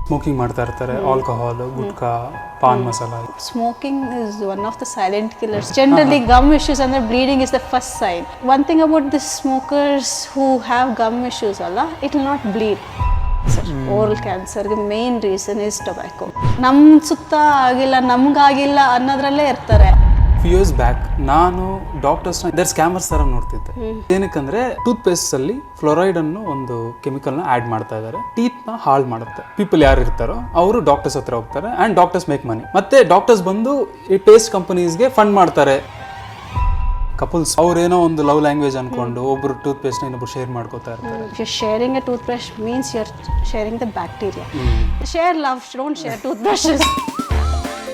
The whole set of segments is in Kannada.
ಸ್ಮೋಕಿಂಗ್ ಮಾಡ್ತಾ ಇರ್ತಾರೆ, alcohol, gutka, pan masala. Smoking is one of the silent killers. Generally, gum issues and bleeding is the first sign. One thing about the smokers who have gum issues, it will not bleed. Oral cancer, the main reason is tobacco. ನಮ್ಮ ಸುತ್ತ ಆಗಿಲ್ಲ, ನಮ್ಗಾಗಿಲ್ಲ ಅನ್ನೋದ್ರಲ್ಲೇ ಇರ್ತಾರೆ. ಫ್ಯೂ ಇಯರ್ಸ್ ಬ್ಯಾಕ್ ನಾನು ಡಾಕ್ಟರ್ಸ್ ಸ್ಕ್ಯಾಮರ್ಸ್ ತರ ನೋಡ್ತಿದ್ದೆ. ಏನಕ್ಕಂದ್ರೆ ಟೂತ್ ಪೇಸ್ಟ್ ಅಲ್ಲಿ ಫ್ಲೋರೈಡ್ ಅನ್ನು ಒಂದು ಕೆಮಿಕಲ್ ನ ಆಡ್ ಮಾಡ್ತಾ ಇದ್ದಾರೆ. ಟೀತ್ ನ ಹಾಳು ಮಾಡುತ್ತೆ. ಪೀಪಲ್ ಯಾರು ಇರ್ತಾರೋ ಅವರು ಡಾಕ್ಟರ್ಸ್ ಹತ್ರ ಹೋಗ್ತಾರೆ ಅಂಡ್ ಡಾಕ್ಟರ್ಸ್ ಮೇಕ್ ಮನಿ. ಮತ್ತೆ ಡಾಕ್ಟರ್ಸ್ ಬಂದು ಈ ಪೇಸ್ಟ್ ಕಂಪನೀಸ್ಗೆ ಫಂಡ್ ಮಾಡ್ತಾರೆ. ಕಪಲ್ಸ್ ಅವ್ರೇನೋ ಒಂದು ಲವ್ ಲ್ಯಾಂಗ್ವೇಜ್ ಅನ್ಕೊಂಡು ಒಬ್ರು ಟೂತ್ ಪೇಸ್ಟ್ ನ ಇನ್ನೊಬ್ರು ಶೇರ್ ಮಾಡ್ಕೋತಾ ಇರ್ತಾರೆ. You're sharing a toothbrush means you're sharing the bacteria. Share love, don't share toothbrushes.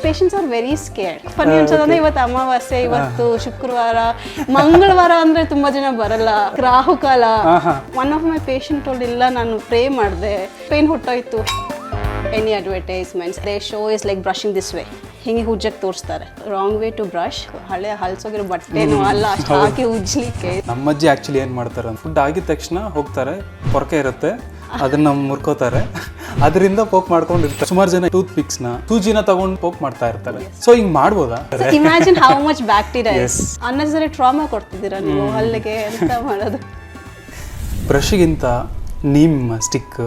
Patients are very scared. Funny ಅನ್ಸೋದಂದ್ರೆ ಇವತ್ತು ಅಮಾವಾಸ್ಯೆ, ಇವತ್ತು ಶುಕ್ರವಾರ, ಮಂಗಳವಾರ ಅಂದ್ರೆ ತುಂಬಾ ಜನ ಬರಲ್ಲ, ರಾಹುಕಾಲ. One of my patient told, ಇಲ್ಲ ನಾನು ಪ್ರೇ ಮಾಡಿದೆ, ಪೇನ್ ಹೊಟ್ಟೋಯ್ತು. Any advertisements they show is like brushing this way, ಹಿಂಗೆ ಉಜ್ಜಕ್ಕೆ ತೋರಿಸ್ತಾರೆ. Wrong way to brush. ಹಳೆ ಹಲ್ಸೋಗಿರೋ ಬಟ್ಟೆನೂ ಅಲ್ಲ, ಅಷ್ಟು ಹಾಕಿ ಉಜ್ಲಿಕ್ಕೆ. ನಮ್ಮಜ್ಜಿ ಆಕ್ಚುಲಿ ಏನ್ ಮಾಡ್ತಾರೆ, ಫುಡ್ ಆಗಿದ ತಕ್ಷಣ ಹೋಗ್ತಾರೆ, ಪೊರಕೆ ಇರುತ್ತೆ, ಅದನ್ನ ಮುರ್ಕೋತಾರೆ, ಅದರಿಂದ ಪೋಕ್ ಮಾಡ್ಕೊಂಡಿರ್ತಾರೆ. ಸುಮಾರು ಜನ ಟೂತ್ಪಿಕ್ಸ್ ನ ಸೂಜಿನ ತಗೊಂಡು ಪೋಕ್ ಮಾಡ್ತಾ ಇರ್ತಾರೆ. ಸೊ ಹಿಂಗ್ ಮಾಡ್ಬೋದಾ? Imagine how much bacteria is. Unnecessary trauma ಕೊಡ್ತಿದ್ದೀರಾ ನೀವು ಹಲ್ಲಿಗೆ, ಎಂತ ಮಾಡೋದು? ಬ್ರಷ್ಗಿಂತ ನೀಮ್ ಸ್ಟಿಕ್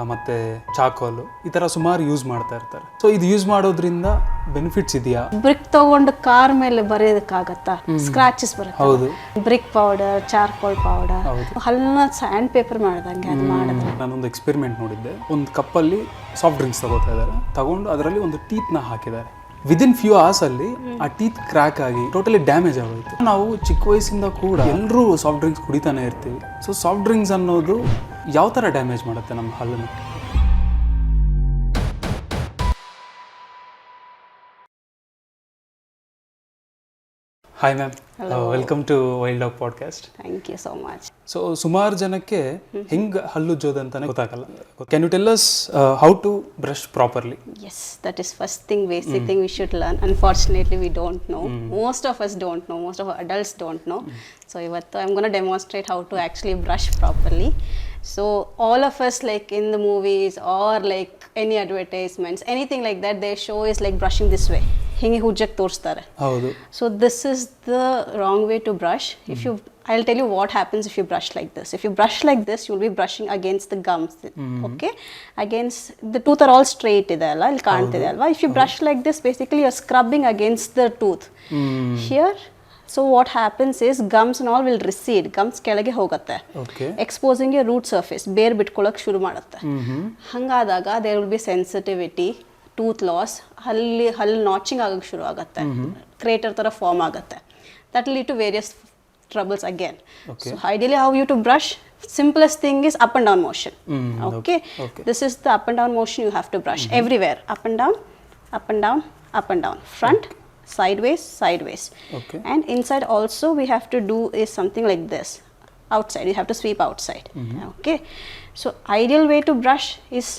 ಮತ್ತೆ ಚಾಕೋಲು ಈ ತರ ಸುಮಾರು ಯೂಸ್ ಮಾಡ್ತಾ ಇರ್ತಾರೆ. ಸೊ ಇದು ಯೂಸ್ ಮಾಡೋದ್ರಿಂದ ಬೆನಿಫಿಟ್ಸ್ ಇದೆಯಾ? ಬ್ರಿಕ್ ತಗೊಂಡು ಕಾರ್ ಮೇಲೆ ಬರೆಯೋದಕ್ಕಾಗತ್ತಾ? ಸ್ಕ್ರಾಚಸ್ ಬರುತ್ತೆ. ಹೌದು. ಬ್ರಿಕ್ ಪೌಡರ್, ಚಾರ್ಕೋಲ್ ಪೌಡರ್, ಹಲ್ಲನ್ನ ಸ್ಯಾಂಡ್ ಪೇಪರ್ ಮಾಡ್ದಂಗೆ ಅದು ಮಾಡಿದ್ರೆ. ನಾನೊಂದು ಎಕ್ಸ್ಪೆರಿಮೆಂಟ್ ನೋಡಿದ್ದೆ. ಒಂದು ಕಪ್ಪಲ್ಲಿ ಸಾಫ್ಟ್ ಡ್ರಿಂಕ್ಸ್ ತಗೋತಾ ಇದ್ದಾರೆ, ತಗೊಂಡು ಅದರಲ್ಲಿ ಒಂದು ಟೀತ್ ನ ಹಾಕಿದ್ದಾರೆ. ವಿದಿನ್ ಫ್ಯೂ ಅವರ್ಸ್ ಅಲ್ಲಿ ಆ ಟೀತ್ ಕ್ರ್ಯಾಕ್ ಆಗಿ ಟೋಟಲಿ ಡ್ಯಾಮೇಜ್ ಆಗೋಯ್ತು. ನಾವು ಚಿಕ್ಕ ವಯಸ್ಸಿಂದ ಕೂಡ ಎಲ್ಲರೂ ಸಾಫ್ಟ್ ಡ್ರಿಂಕ್ಸ್ ಕುಡಿತಾನೆ ಇರ್ತೀವಿ. ಸೊ ಸಾಫ್ಟ್ ಡ್ರಿಂಕ್ಸ್ ಅನ್ನೋದು ಯಾವ ಥರ ಡ್ಯಾಮೇಜ್ ಮಾಡುತ್ತೆ ನಮ್ಮ ಹಲ್ಲನ್ನು? Hi ma'am, welcome to WildDog podcast. Thank you so much. So ಸುಮಾರು ಜನಕ್ಕೆ ಹೆಂಗೆ ಹಲ್ಲುಜ್ಜೋದು ಅಂತಾನೆ ಗೊತ್ತಾಗಲ್ಲ. Can you tell us how to brush properly? Yes, that is first thing, basic thing we should learn. Unfortunately, we don't know. Most of us don't know. Most of our adults don't know. So ivattu I'm going to demonstrate how to actually brush properly. So all of us, like in the movies or like any advertisements, anything like that, they show is like brushing this way. ಹಿಂಗೆ ಹುಜ್ಜಕ್ಕೆ ತೋರಿಸ್ತಾರೆ. ಹೌದು. So this is the wrong way to brush. If you, I'll tell you what happens if you brush like this. If you brush like this, you'll be brushing against the gums. Okay? Against the tooth are all straight ಇದೆ ಅಲ್ಲ, ಇಲ್ಲಿ ಕಾಣ್ತಿದೆ ಅಲ್ವಾ? If you brush like this, basically you're scrubbing against the tooth. Here, so what happens is gums and all will recede. Gums ಕೆಳಗೆ ಹೋಗುತ್ತೆ. Exposing your root surface. ಬೇರ್ ಬಿಟ್ಕೊಳ್ಳೋಕೆ ಶುರು ಮಾಡುತ್ತೆ. ಹಂಗಾದಾಗ there will be sensitivity, tooth loss, ಹಲ್ಲು ನಾಚಿಂಗ್ ಆಗೋಕ್ಕೆ ಶುರು ಆಗುತ್ತೆ, ಕ್ರೇಟರ್ ಥರ ಫಾರ್ಮ್ ಆಗುತ್ತೆ. That will lead to various troubles again. So ideally how you to brush, simplest thing is up and down motion. Okay? This is the up and down motion you have to brush everywhere. Up and down, up and down, up and down. Front, sideways, sideways. And inside also we have to do is something like this. Outside, you have to sweep outside. Okay? So ideal way to brush is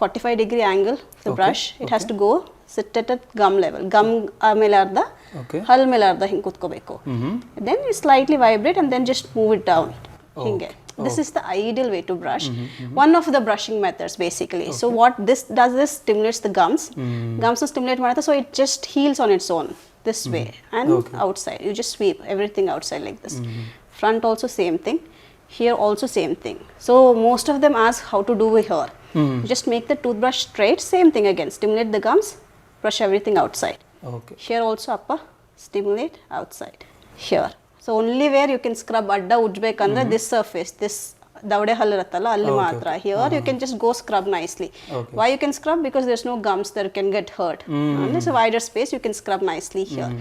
45-degree angle. The brush, it has to go sit at a gum level. Gum ಮೇಲೆ ಅರ್ಧ, ಹಲ್ ಮೇಲೆ ಅರ್ಧ ಹಿಂಗೆ ಕೂತ್ಕೋಬೇಕು. Then you slightly vibrate and then just move it down. ಹಿಂಗೆ. This is the ideal way to brush. One of the brushing methods basically. So what this does, this stimulates the gums. Gums stimulate ಮಾಡುತ್ತೆ, so it just heals on its own this way. And outside, you just sweep everything outside like this. Front also same thing. Here also same thing. So most of them ask how to do here. Just make the toothbrush straight, same thing again. Stimulate the gums, brush everything outside. Here also upper, stimulate outside. Here. So only where you can scrub adda ujbekandre this surface, this dawde hall iruttalla alli matra. Here you can just go scrub nicely. Why you can scrub? Because there's no gums that can get hurt. And there's a wider space, you can scrub nicely here.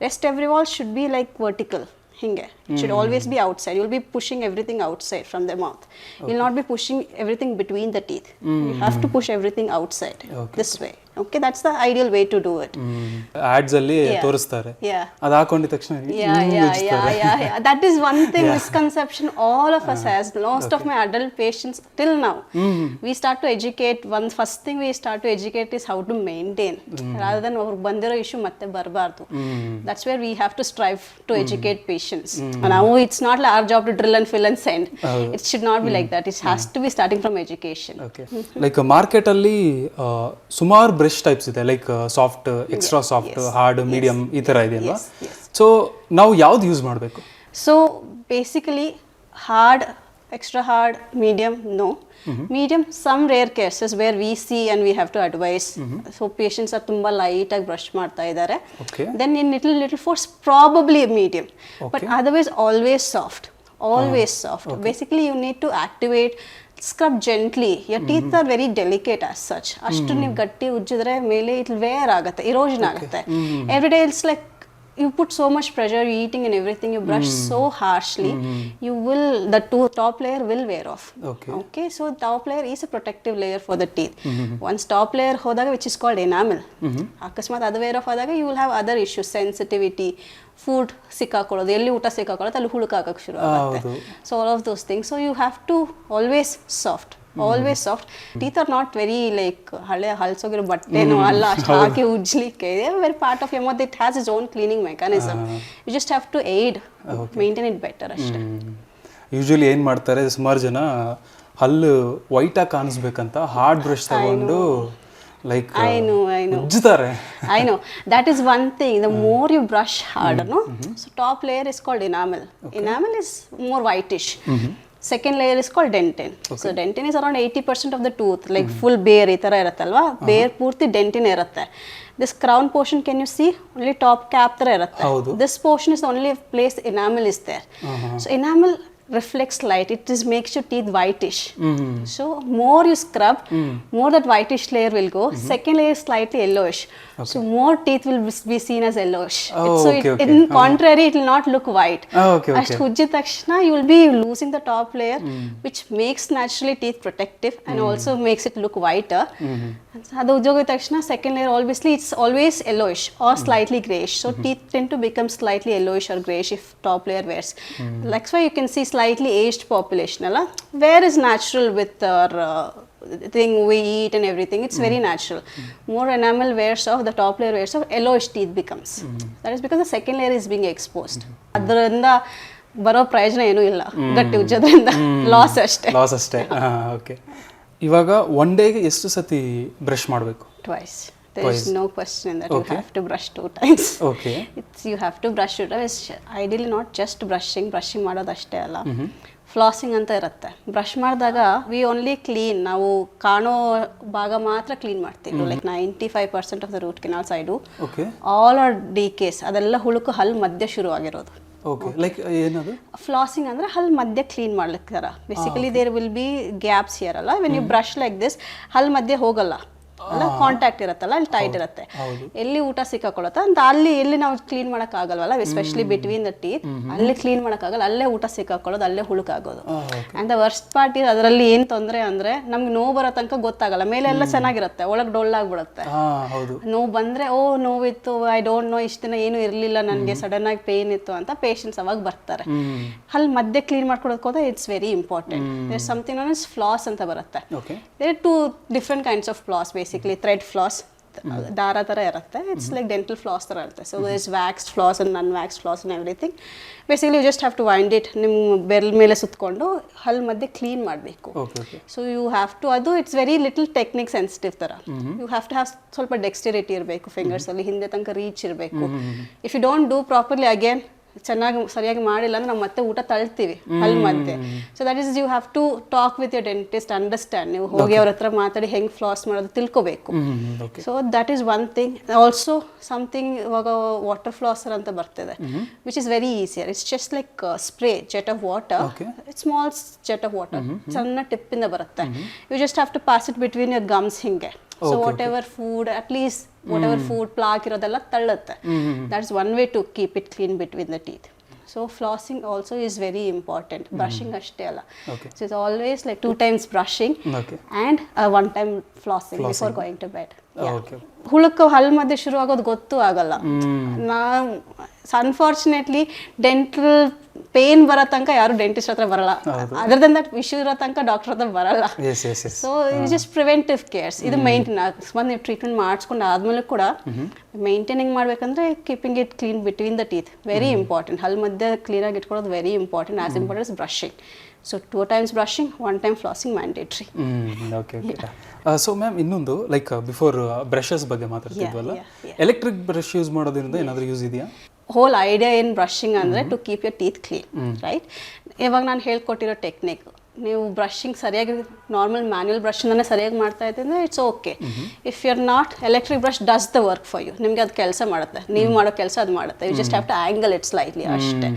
Rest every wall should be like vertical. Hinge. It should always be outside. You'll be pushing everything outside from the mouth. You'll not be pushing everything between the teeth. You have to push everything outside this way. Okay, that's the ideal way to do it. Ads ಅಲ್ಲಿ ತೋರಿಸ್ತಾರೆ, Yeah. ಅದು ಹಾಕೊಂಡಿದ ತಕ್ಷಣ Yeah. That is one thing misconception all of us has. Most of my adult patients till now, we start to educate. One first thing we start to educate is how to maintain, rather than ಅವ್ರಿಗೆ ಬಂದಿರೋ ಇಶ್ಯೂ ಮತ್ತೆ ಬರಬಾರ್ದು. That's where we have to strive to educate patients. Now it's not like our job to drill and fill and send. It should not be like that. It has to be starting from education. Okay. Like market ಅಲ್ಲಿ ಸುಮಾರು ಬ್ರಷ್ ಟೈಪ್ಸ್ ಇದೆ, like soft, extra soft, hard, medium, ಈ ತರ ಇದೆಯಲ್ವಾ? ಸೊ ನಾವು ಯಾವ್ದು ಯೂಸ್ ಮಾಡಬೇಕು? So basically hard, extra hard, medium, no. Medium, some rare cases where we see and we have to advise. So patients are ತುಂಬಾ ಲೈಟ್ ಆಗಿ ಬ್ರಷ್ ಮಾಡ್ತಾ ಇದ್ದಾರೆ, then in little force probably medium, but otherwise always soft. Basically you need to activate, scrub gently. Your teeth are very delicate as such. ಅಷ್ಟು ನೀವು ಗಟ್ಟಿ ಉಜ್ಜಿದ್ರೆ ಮೇಲೆ it will wear ಆಗುತ್ತೆ, erosion ಆಗುತ್ತೆ. Every day it's like you put so much pressure, you eating and everything, you brush so harshly, you will, the top layer will wear off. Okay, so top layer is a protective layer for the teeth. Once top layer hodaga, which is called enamel, akasmat adu wear off adaga, you will have other issues, sensitivity, food ಸಿಕ್ಕಾಕೊಳ್ಳೋದು, ಎಲ್ಲಿ ಊಟ ಸಿಕ್ಕಾಕೊಳ್ಳೋದು ಅಲ್ಲಿ ಹುಳುಕಾಗಕ್ಕೆ ಶುರು ಆಗುತ್ತೆ. So all of those things, so you have to always soft. Teeth are not very like ಹಳೆ ಹಲ್ಸೋಗಿರೋ ಬಟ್ಟೆನೋ ಅಲ್ಲ, ಅಷ್ಟು ಹಾಕಿ ಉಜ್ಲಿಕ್ಕೆ. Very part of your mouth, it has its own cleaning mechanism. You just have to aid, maintain it better ಅಷ್ಟೇ. ಯೂಶುವಲಿ ಏನು ಮಾಡ್ತಾರೆ, ಸುಮಾರು ಜನ ಹಲ್ಲು ವೈಟ್ ಆಗಿ ಕಾಣಿಸ್ಬೇಕಂತ ಹಾರ್ಡ್ ಬ್ರಷ್ ತಗೊಂಡು like ಉಜ್ಜುತ್ತಾರೆ. I know, that is one thing. The more you brush harder, no? So top layer is called enamel. Enamel is more whitish. Second layer is called dentin. So dentin is around 80% of the tooth, like full bare ಈ ತರ ಇರುತ್ತಲ್ವಾ, bare ಪೂರ್ತಿ dentin ಇರುತ್ತೆ. This crown portion, can you see, only top cap ತರ ಇರುತ್ತೆ. This portion is the only place enamel is there. So enamel reflects light, it just makes your teeth whitish. So more you scrub, more that whitish layer will go. Second layer is slightly yellowish, so more teeth will be seen as yellowish. So in contrary, it will not look white. Ashtu ujjid takshana you will be losing the top layer, which makes naturally teeth protective and also makes it look whiter. Adu ujjogid takshana second layer obviously it's always yellowish or slightly grayish, so teeth tend to become slightly yellowish or grayish if top layer wears. That's why you can see slightly aged population alla, where is natural with our thing we eat and everything, it's very natural. More enamel wears off, the top layer wears off, yellowish teeth becomes. That is because the second layer is being exposed. ಅದರಿಂದ ಬರೋ ಪ್ರಯೋಜನ ಏನೂ ಇಲ್ಲ, ಗಟ್ಟಿ ಉಜ್ಜೋದ್ರಿಂದ ಲಾಸ್ ಅಷ್ಟೇ. ಓಕೆ. ಇವಾಗ ಒನ್ ಡೇಗೆ ಎಷ್ಟು ಸತಿ ಬ್ರಷ್ ಮಾಡಬೇಕು? Twice. There is no question that you have to brush 2 times. You have to brush 2 times. Ideally not just brushing ಮಾಡೋದು ಅಷ್ಟೇ ಅಲ್ಲ, ಫ್ಲಾಸಿಂಗ್ ಅಂತ ಇರುತ್ತೆ. ಬ್ರಷ್ ಮಾಡಿದಾಗ ವಿ ಓನ್ಲಿ ಕ್ಲೀನ್, ನಾವು ಕಾಣೋ ಭಾಗ ಮಾತ್ರ ಕ್ಲೀನ್ ಮಾಡ್ತೀವಿ. Like 95% of the root canals I do, all are decays, ಅದೆಲ್ಲ ಹುಳುಕು ಹಲ್ ಮಧ್ಯೆ ಶುರು ಆಗಿರೋದು. ಫ್ಲಾಸಿಂಗ್ ಅಂದ್ರೆ ಹಲ್ ಮಧ್ಯೆ ಕ್ಲೀನ್ ಮಾಡ್ಲಿಕ್ಕಾರ. Basically there will be gaps here ಅಲ್ಲ, when you brush like this ಹಲ್ ಮಧ್ಯೆ ಹೋಗಲ್ಲ, ಅಲ್ಲ ಕಾಂಟ್ಯಾಕ್ಟ್ ಇರುತ್ತಲ್ಲ, ಅಲ್ಲಿ ಟೈಟ್ ಇರುತ್ತೆ, ಎಲ್ಲಿ ಊಟ ಸಿಕ್ಕಾಕೊಳ್ಳುತ್ತೆ ಅಂತ ಅಲ್ಲಿ ಎಲ್ಲಿ ನಾವು ಕ್ಲೀನ್ ಮಾಡಕ್ ಆಗಲ್ವಲ್ಲ, ಎಸ್ಪೆಷಲಿ ಬಿಟ್ವೀನ್ ದ ಟೀತ್, ಅಲ್ಲಿ ಕ್ಲೀನ್ ಮಾಡಕ್ ಆಗಲ್ಲ, ಅಲ್ಲೇ ಊಟ ಸಿಕ್ಕಾಕೊಳ್ಳೋದು, ಅಲ್ಲೇ ಹುಳುಕಾಗೋದು. ಅಂಡ್ ದ ವರ್ಸ್ಟ್ ಪಾರ್ಟ್ ಇದೆ ಅದರಲ್ಲಿ ಏನ್ ತೊಂದರೆ ಅಂದ್ರೆ ನಮ್ಗೆ ನೋವು ಬರೋ ತನಕ ಗೊತ್ತಾಗಲ್ಲ, ಮೇಲೆ ಎಲ್ಲ ಚೆನ್ನಾಗಿರುತ್ತೆ, ಒಳಗ್ ಡೊಳ್ಳಾಗ್ಬಿಡುತ್ತೆ. ನೋವು ಬಂದ್ರೆ ಓ ನೋವಿತ್ತು, ಐ ಡೋಂಟ್ ನೋ, ಇಷ್ಟ ದಿನ ಏನು ಇರ್ಲಿಲ್ಲ ನನಗೆ, ಸಡನ್ ಆಗಿ ಪೇನ್ ಇತ್ತು ಅಂತ ಪೇಷಂಟ್ಸ್ ಅವಾಗ ಬರ್ತಾರೆ. ಅಲ್ಲಿ ಮಧ್ಯೆ ಕ್ಲೀನ್ ಮಾಡ್ಕೊಡೋಕೆ ಹೋದ್ರೆ it's very important. There something known is floss ಅಂತ ಬರುತ್ತೆ. There 2 different kinds of floss, basically thread floss, ದಾರ ಥರ ಇರುತ್ತೆ, ಇಟ್ಸ್ ಲೈಕ್ ಡೆಂಟಲ್ ಫ್ಲಾಸ್ ಥರ ಇರುತ್ತೆ. So is waxed floss and non waxed floss and everything. Basically you just have to wind it, ನಿಮ್ಮ ಬೆರಳ ಮೇಲೆ ಸುತ್ತಕೊಂಡು ಹಲ್ ಮಧ್ಯೆ ಕ್ಲೀನ್ ಮಾಡಬೇಕು. ಸೊ ಯು ಹ್ಯಾವ್ ಟು, ಅದು it's very little technique sensitive ಥರ, ಯು ಹ್ಯಾವ್ ಟು ಹ್ಯಾವ್ ಸ್ವಲ್ಪ ಡೆಕ್ಸ್ಟಿರಿಟಿ ಇರಬೇಕು, ಫಿಂಗರ್ಸಲ್ಲಿ ಹಿಂದೆ ತನಕ ರೀಚ್ ಇರಬೇಕು. If you don't do properly, again ಚೆನ್ನಾಗಿ ಸರಿಯಾಗಿ ಮಾಡಿಲ್ಲ ಅಂದ್ರೆ ನಾವು ಮತ್ತೆ ಊಟ ತಳ್ತೀವಿ ಹಲ್ ಮಧ್ಯೆ. So that is you have to talk with your dentist, understand, ನೀವು ಹೋಗಿ ಅವ್ರ ಹತ್ರ ಮಾತಾಡಿ ಹೆಂಗೆ ಫ್ಲಾಸ್ ಮಾಡೋದು ತಿಳ್ಕೋಬೇಕು. So that is one thing. Also something, ಇವಾಗ ವಾಟರ್ ಫ್ಲಾಸರ್ ಅಂತ ಬರ್ತಿದೆ, which is very easier. It's just like spray jet of water, small jet of water, ಸಣ್ಣ ಟಿಪ್ಪಿಂದ ಬರುತ್ತೆ. You just have to pass it between your gums ಹಿಂಗೆ. So whatever food, at least whatever food plaque ಇರೋದೆಲ್ಲ ತಳ್ಳುತ್ತೆ. That's one way to keep it clean between the teeth. So flossing also is very important. Brushing ಅಷ್ಟೇ ಅಲ್ಲ. So it's always like 2 times brushing and 1 time flossing before going to bed. Okay. ಹುಳುಕು ಹಲ್ ಮಧ್ಯೆ ಶುರು ಆಗೋದು ಗೊತ್ತೂ ಆಗಲ್ಲ. ನಾವು ಅನ್ಫಾರ್ಚುನೇಟ್ಲಿ ಡೆಂಟಲ್ ಪೇನ್ ಬರೋ ತನಕ ಯಾರು ಡೆಂಟಿಸ್ಟ್ ಹತ್ರ ಬರಲ್ಲ, ಅದರದಿಂದ ಇಶ್ಯೂ ಇರೋ ತನಕ ಡಾಕ್ಟರ್ ಹತ್ರ ಬರಲ್ಲ. ಸೊ ಇದು ಜಸ್ಟ್ ಪ್ರಿವೆಂಟಿವ್ ಕೇರ್ಸ್, ಇದು ಮೇಂಟೈನ್. ಅಕಸ್ಮಾತ್ ನೀವು ಟ್ರೀಟ್ಮೆಂಟ್ ಮಾಡಿಸ್ಕೊಂಡು ಆದ್ಮೇಲೆ ಕೂಡ ಮೇಂಟೈನಿಂಗ್ ಮಾಡ್ಬೇಕಂದ್ರೆ keeping it clean between the teeth very important. ಹಲ್ ಮಧ್ಯೆ ಕ್ಲೀನಾಗಿ ಇಟ್ಕೊಳ್ಳೋದು very important. As important is brushing. So 2 times brushing, 1 time flossing mandatory. Okay okay. So ma'am, ಇನ್ನೊಂದು ಲೈಕ್ ಬಿಫೋರ್ ಬ್ರಷಸ್ ಬಗ್ಗೆ ಮಾತಾಡ್ತಿದ್ವಲ್ಲ, ಎಲೆಕ್ಟ್ರಿಕ್ ಬ್ರಷ್ ಯೂಸ್ ಮಾಡೋದ್ರಿಂದ ಏನಾದರೂ ಯೂಸ್ ಇದೆಯಾ? ಹೋಲ್ ಐಡಿಯಾ ಏನು ಬ್ರಷಿಂಗ್ ಅಂದರೆ to keep your teeth clean, right? ಇವಾಗ ನಾನು ಹೇಳ್ಕೊಟ್ಟಿರೋ ಟೆಕ್ನಿಕ್ ನೀವು ಬ್ರಷಿಂಗ್ ಸರಿಯಾಗಿ ನಾರ್ಮಲ್ ಮ್ಯಾನ್ಯಲ್ ಬ್ರಷಿಂದನೇ ಸರಿಯಾಗಿ ಮಾಡ್ತಾ ಇದ್ದರೆ it's okay. If you are not, electric brush does the work for you. ನಿಮಗೆ ಅದು ಕೆಲಸ ಮಾಡುತ್ತೆ, ನೀವು ಮಾಡೋ ಕೆಲಸ ಅದು ಮಾಡುತ್ತೆ. You just have to angle it slightly ಅಷ್ಟೇ.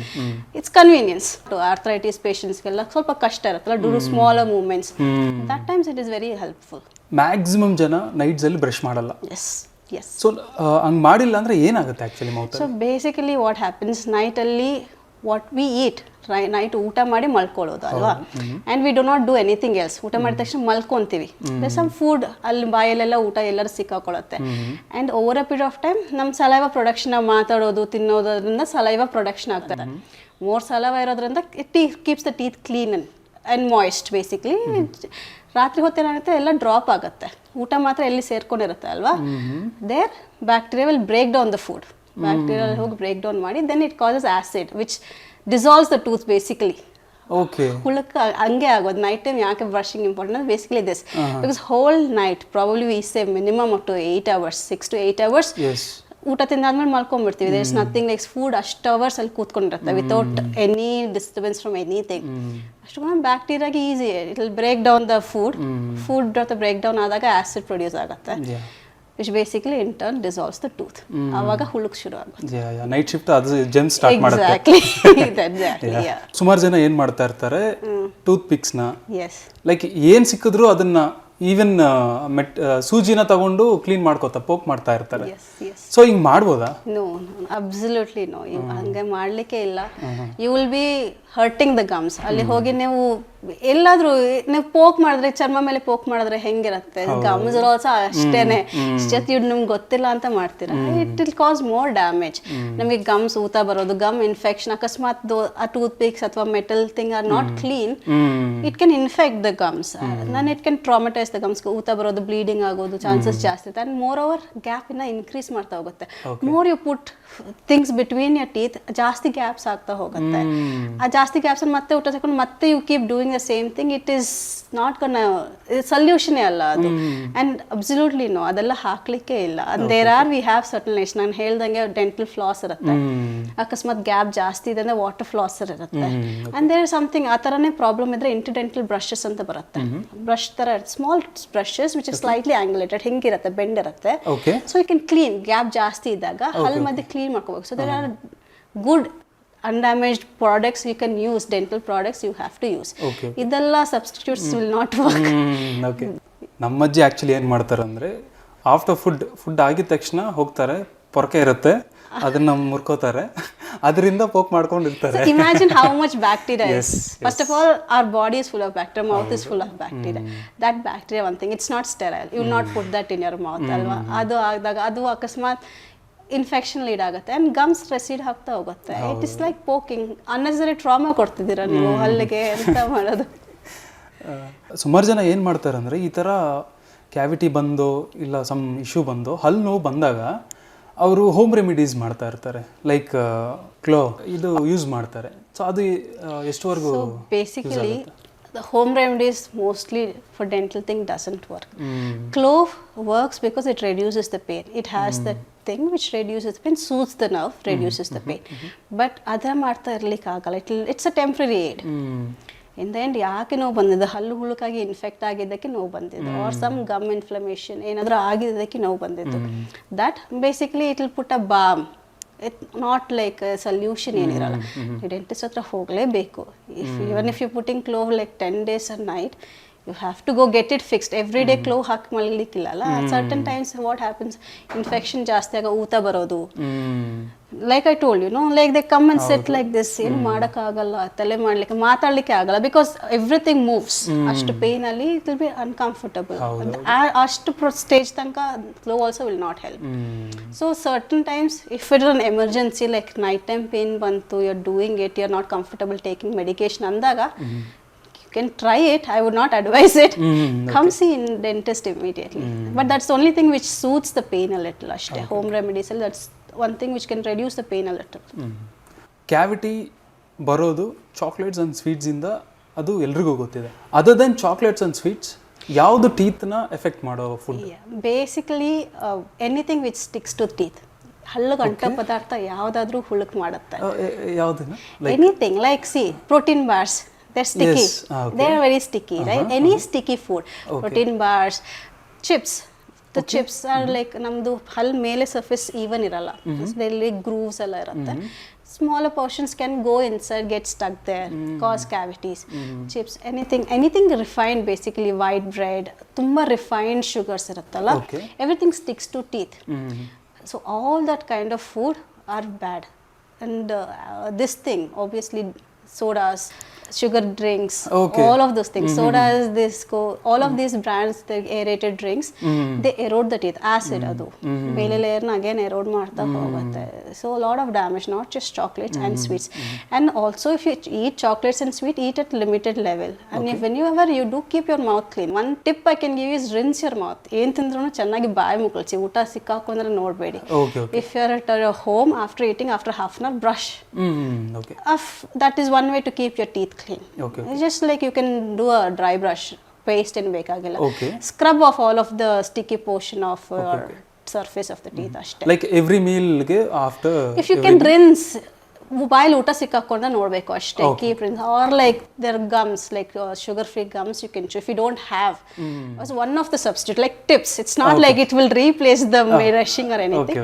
It's convenience. ಟು ಆರ್ಥರೈಟಿಸ್ ಪೇಷಂಟ್ಸ್ಗೆಲ್ಲ ಸ್ವಲ್ಪ ಕಷ್ಟ ಇರುತ್ತಲ್ಲ, do smaller movements, that times it is very helpful. Maximum ಜನ ನೈಟ್ಸಲ್ಲಿ ಬ್ರಷ್ ಮಾಡಲ್ಲ. ಎಸ್. Yes. ಸೊ ಹಂಗೆ ಮಾಡಿಲ್ಲ ಅಂದರೆ ಏನಾಗುತ್ತೆ actually mouth? So basically what happens, ನೈಟಲ್ಲಿ ವಾಟ್ ವಿ ಈಟ್, ನೈಟ್ ಊಟ ಮಾಡಿ ಮಲ್ಕೊಳ್ಳೋದು ಅಲ್ವಾ, and we do not do anything else. ಊಟ ಮಾಡಿದ ತಕ್ಷಣ ಮಲ್ಕೊತೀವಿ. ಸಮ್ ಫುಡ್ ಅಲ್ಲಿ ಬಾಯಲ್ಲೆಲ್ಲ ಊಟ ಎಲ್ಲರೂ ಸಿಕ್ಕಾಕೊಳ್ಳುತ್ತೆ. And over a period of time ನಮ್ಮ ಸಲೈವ ಪ್ರೊಡಕ್ಷನ್, ಮಾತಾಡೋದು ತಿನ್ನೋದ್ರಿಂದ ಸಲೈವ ಪ್ರೊಡಕ್ಷನ್ ಆಗ್ತದೆ. ಮೋರ್ ಸಲೈವ ಇರೋದ್ರಿಂದ it keeps the teeth clean and moist. Basically ರಾತ್ರಿ ಹೊತ್ತೇನಾಗುತ್ತೆ, ಎಲ್ಲ ಡ್ರಾಪ್ ಆಗುತ್ತೆ. ಊಟ ಮಾತ್ರ ಎಲ್ಲಿ ಸೇರ್ಕೊಂಡಿರುತ್ತೆ ಅಲ್ವಾ, there bacteria will break down the food. Bacteria ಹೋಗಿ ಬ್ರೇಕ್ ಡೌನ್ ಮಾಡಿ then it causes acid which dissolves the tooth basically. Okay. ಹುಳಕ್ಕೆ ಹಂಗೆ ಆಗೋದು. ನೈಟ್ ಟೈಮ್ ಯಾಕೆ ಬ್ರಷಿಂಗ್ ಇಂಪಾರ್ಟೆಂಟ್ ಅಂದ್ರೆ basically this, because whole night probably we say minimum up to 8 hours, 6 to 8 hours. ಊಟ ತಿಂದಾದ್ಮೇಲೆ ಮಲ್ಕೊಂಡ್ಬಿಡ್ತೀವಿ. There is nothing like food ಅಷ್ಟು ಅವರ್ಸ್ ಅಲ್ಲಿ ಕೂತ್ಕೊಂಡಿರುತ್ತೆ without any disturbance from anything. ಅಷ್ಟು ಬ್ಯಾಕ್ಟೀರಿಯಾಗೆ easy, it will break down the food. Food break down ಆದಾಗ ಆಸಿಡ್ ಪ್ರೊಡ್ಯೂಸ್ ಆಗುತ್ತೆ, which basically in turn dissolves the tooth. ಆವಾಗ ಹುಳುಕ್ ಶುರು ಆಗುತ್ತೆ. ನೈಟ್ ಶಿಫ್ಟ್ ಅದು ಜೆಮ್ ಸ್ಟಾರ್ಟ್ ಮಾಡುತ್ತೆ. ಎಕ್ಸಾಕ್ಟ್ಲಿ. ಸುಮಾರು ಜನ ಏನ್ ಮಾಡ್ತಾ ಇರ್ತಾರೆ, ಟೂತ್ ಪಿಕ್ಸ್ ನ ಎಸ್ ಲೈಕ್ ಏನ್ ಸಿಕ್ಕಿದ್ರು ಅದನ್ನ ಈವನ್ ಸೂಜಿನ ತಗೊಂಡು ಕ್ಲೀನ್ ಮಾಡ್ಕೋತಾ ಪೋಕ್ ಮಾಡ್ತಾ ಇರ್ತಾರೆ. ಸೊ ಹಿಂಗ್ ಮಾಡ್ಬೋದಾ? No, absolutely no. ಹಂಗೆ ಮಾಡ್ಲಿಕ್ಕೆ ಇಲ್ಲ. You will be hurting the gums. ಅಲ್ಲಿ ಹೋಗಿ ನೀವು ಎಲ್ಲಾದ್ರೂ ನೀವು ಪೋಕ್ ಮಾಡಿದ್ರೆ, ಚರ್ಮ ಮೇಲೆ ಪೋಕ್ ಮಾಡಿದ್ರೆ ಹೆಂಗಿರುತ್ತೆ, ಗಮ್ಸ್ ಆಲ್ಸೋ ಅಷ್ಟೇನೆ. ನಿಮ್ಗೆ ಗೊತ್ತಿಲ್ಲ ಅಂತ ಮಾಡ್ತೀರಾ, it will cause more damage. ನಮಗೆ ಗಮ್ಸ್ ಊತ ಬರೋದು, ಗಮ್ ಇನ್ಫೆಕ್ಷನ್, ಅಕಸ್ಮಾತ್ ಆ ಟೂತ್ ಪಿಕ್ಸ್ ಅಥವಾ metal thing are not clean, it can infect the gums. Then it can traumatise the gums. ಊತ ಬರೋದು, ಬ್ಲೀಡಿಂಗ್ ಆಗೋದು ಚಾನ್ಸಸ್ ಜಾಸ್ತಿ ಇರುತ್ತೆ. ಅಂಡ್ ಮೋರ್ ಓವರ್ ಗ್ಯಾಪ್ ಇನ್ನ ಇನ್ಕ್ರೀಸ್ ಮಾಡ್ತಾ ಹೋಗುತ್ತೆ. More you put things between your teeth, ಜಾಸ್ತಿ ಗ್ಯಾಪ್ಸ್ ಆಗ್ತಾ ಹೋಗುತ್ತೆ. ಆ ಜಾಸ್ತಿ ಗ್ಯಾಪ್ಸ್ ಮತ್ತೆ ಊಟ ತಗೊಂಡು ಮತ್ತೆ you keep doing the same thing, it is not gonna solution ಅಲ್ಲ ಅದು. ಅಂಡ್ ಅಬ್ಸಲ್ಯೂಟ್ಲಿ ನೋ, ಅದೆಲ್ಲ ಹಾಕ್ಲಿಕ್ಕೆ ಇಲ್ಲ. And there are we have certain nation. ನಾನು ಹೇಳ್ದಂಗೆ ಡೆಂಟಲ್ ಫ್ಲಾಸ್ ಇರುತ್ತೆ, ಅಕಸ್ಮಾತ್ ಗ್ಯಾಪ್ ಜಾಸ್ತಿ ಇದೆ ಅಂದ್ರೆ ವಾಟರ್ ಫ್ಲಾಸರ್ ಇರುತ್ತೆ. ಅಂಡ್ ದೇರ್ ಸಮಥಿಂಗ್ ಆ ಥರನೇ ಪ್ರಾಬ್ಲಮ್ ಇದ್ರೆ ಇಂಟರ್ಡೆಂಟಲ್ ಬ್ರಷಸ್ ಅಂತ ಬರುತ್ತೆ. ಬ್ರಷ್ ತರ small brushes which is slightly angulated, ಹಿಂಗಿರುತ್ತೆ, ಬೆಂಡ್ ಇರುತ್ತೆ. So you can clean. Gap ಜಾಸ್ತಿ ಇದ್ದಾಗ ಹಲ್ ಮಧ್ಯೆ ಕ್ಲೀನ್ ಮಾಡ್ಕೋಬೇಕು. So there are good undamaged products you can use, dental products you have to use. ಇದೆಲ್ಲ substitutes will not work. Okay. ನಮ್ಮಜ್ಜಿ ಆ್ಯಕ್ಚುಲಿ ಏನು ಮಾಡ್ತಾರೆ ಅಂದರೆ, ಆಫ್ಟರ್ ಫುಡ್ ಆಗಿದ ತಕ್ಷಣ ಹೋಗ್ತಾರೆ, ಪೊರಕೆ ಇರುತ್ತೆ, ಅದನ್ನ ಮುರ್ಕೋತಾರೆ, ಅದರಿಂದ ಪೋಕ್ ಮಾಡ್ಕೊಂಡಿರ್ತಾರೆ. So imagine how much bacteria is. First of all, our body is full of bacteria, mouth is full of bacteria. That bacteria, one thing, it's not sterile. You will not put that in your mouth ಅಲ್ವಾ. ಅದು ಆದಾಗ ಅದು ಅಕಸ್ಮಾತ್ ಇನ್ಫೆಕ್ಷನ್ ಲೀಡ್ ಆಗುತ್ತೆ ಆ್ಯಂಡ್ ಗಮ್ಸ್ ರೆಸಿಡ್ ಆಗ್ತಾ ಹೋಗುತ್ತೆ. It is like poking. Unnecessary trauma ಕೊಡ್ತಿದ್ದೀರಾ ನೀವು ಹಲ್ಲಿಗೆ ಅಂತ ಮಾಡೋದು. ಸುಮಾರು ಜನ ಏನು ಮಾಡ್ತಾರೆ ಅಂದರೆ, ಈ ಥರ ಕ್ಯಾವಿಟಿ ಬಂದು ಇಲ್ಲ ಸಮ್ ಇಶ್ಯೂ ಬಂದು ಹಲ್ಲು ನೋವು ಬಂದಾಗ ಅವರು ಹೋಮ್ ರೆಮಿಡೀಸ್ ಮಾಡ್ತಾ ಇರ್ತಾರೆ, ಲೈಕ್ ಕ್ಲೋ ಇದು ಯೂಸ್ ಮಾಡ್ತಾರೆ. ಸೊ ಅದು ಎಷ್ಟುವರೆಗೂ? Basically the home remedies mostly for dental thing doesn't work. Clove works because it reduces the pain. It has the thing which reduces the pain, soothes the nerve, reduces the pain. But adha ಮಾಡ್ತಾ ಇರ್ಲಿಕ್ಕೆ ಆಗಲ್ಲ. It's a temporary aid. In the end ಯಾಕೆ ನೋವು ಬಂದಿದೆ, ಹಲ್ಲು ಹುಳುಕಾಗಿ ಇನ್ಫೆಕ್ಟ್ ಆಗಿದ್ದಕ್ಕೆ ನೋವು ಬಂದಿದ್ದು, ಆರ್ ಸಮ್ ಗಮ್ ಇನ್ಫ್ಲಮೇಷನ್ ಏನಾದರೂ ಆಗಿದ್ದಕ್ಕೆ ನೋವು ಬಂದಿದ್ದು, that basically it will put a balm. It not like solution ಏನಿರಲ್ಲ. ಡೆಂಟಿಸ್ಟ್ ಹತ್ರ ಹೋಗಲೇಬೇಕು. Even if you putting clove like 10 days a night, You have to go get it fixed. Every day clove ಹಾಕಿ ಮಲಗಲಿಕ್ಕಿಲ್ಲ ಅಲ್ಲ. Certain times what happens, infection ಜಾಸ್ತಿ ಆಗ ಊತ ಬರೋದು. Like I told like they come and set like this. ಏನು ಮಾಡೋಕ್ಕಾಗಲ್ಲ, ತಲೆ ಮಾಡ್ಲಿಕ್ಕೆ ಮಾತಾಡ್ಲಿಕ್ಕೆ ಆಗಲ್ಲ, ಬಿಕಾಸ್ ಎವ್ರಿಥಿಂಗ್ ಮೂವ್ಸ್. ಅಷ್ಟು ಪೇನ್ ಅಲ್ಲಿ ಇಟ್ ವಿಲ್ ಬಿ ಅನ್ಕಂಫರ್ಟಬಲ್. ಅಷ್ಟು ಸ್ಟೇಜ್ ತನಕ clove also will not help. So certain times if it an emergency like night time pain ಬಂತು, you are doing it, you are not comfortable taking medication ಅಂದಾಗ can try it. I would not advise it. Come see in dentist immediately. But that's the only thing which soothes the pain a little. Ashte home remedies, that's one thing which can reduce the pain a little. Cavity ಬರೋದು ಚಾಕ್ಲೇಟ್ಸ್ ಅಂಡ್ ಸ್ವೀಟ್ಸ್ ಇಂದ, ಅದು ಎಲ್ರಿಗೂ ಗೊತ್ತಿದೆ. Other then chocolates and sweets, ಯಾವುದು ಟೀತ್ನ ಎಫೆಕ್ಟ್ ಮಾಡೋ food? Basically anything which sticks to teeth. ಹಲ್ಲು ಗಂಟ ಪದಾರ್ಥ ಯಾವುದಾದ್ರೂ ಹುಳುಕ್ ಮಾಡುತ್ತೆ. ಯಾವುದು? Anything like see protein bars, they're sticky. Yes. Okay. They're very sticky, right? Any sticky food, protein bars, chips. The chips are like namdu hal mele surface even iralla. There like grooves alla irutte. Smaller portions can go inside, get stuck there, cause cavities. Chips, anything refined, basically white bread, tumba refined sugars iruttalla. Everything sticks to teeth. So all that kind of food are bad. And this thing, obviously sodas, sugar drinks, all of those things. Sodas, all of these brands, the aerated drinks, they erode the teeth. Acid adu mele layer na again erode ಮಾಡ್ತಾ ಹೋಗುತ್ತೆ. So a lot of damage, not just chocolates and sweets. And also if you eat chocolates and sweet, eat at limited level. And if whenever you do, keep your mouth clean. One tip I can give is rinse your mouth. ಏನ್ ತಿಂದ್ರೂ ಚೆನ್ನಾಗಿ ಬಾಯಿ ಮುಕ್ಕಳಿಸಿ. ಊಟ ಸಿಕ್ಕಾಕೊಂಡ್ರೆ ನೋಡಬೇಡಿ. If you are at your home, after eating, after half an hour, brush. That is one way to keep your teeth clean. Just like you can do a dry brush, paste and ಬೇಕಾಗಿಲ್ಲ. Scrub off all of the sticky portion of your surface of the teeth ಅಷ್ಟೇ. Like every meal ಗೆ after, if you can rinse, ಬಾಯಲ್ಲಿ ಊಟ ಸಿಕ್ಕಾಕೊಂಡ ನೋಡಬೇಕು ಅಷ್ಟೇ. Keep rinse. Or like their gums, like sugar free gums you can chew. If you don't have, as one of the substitute, like tips, it's not like it will replace the brushing or anything.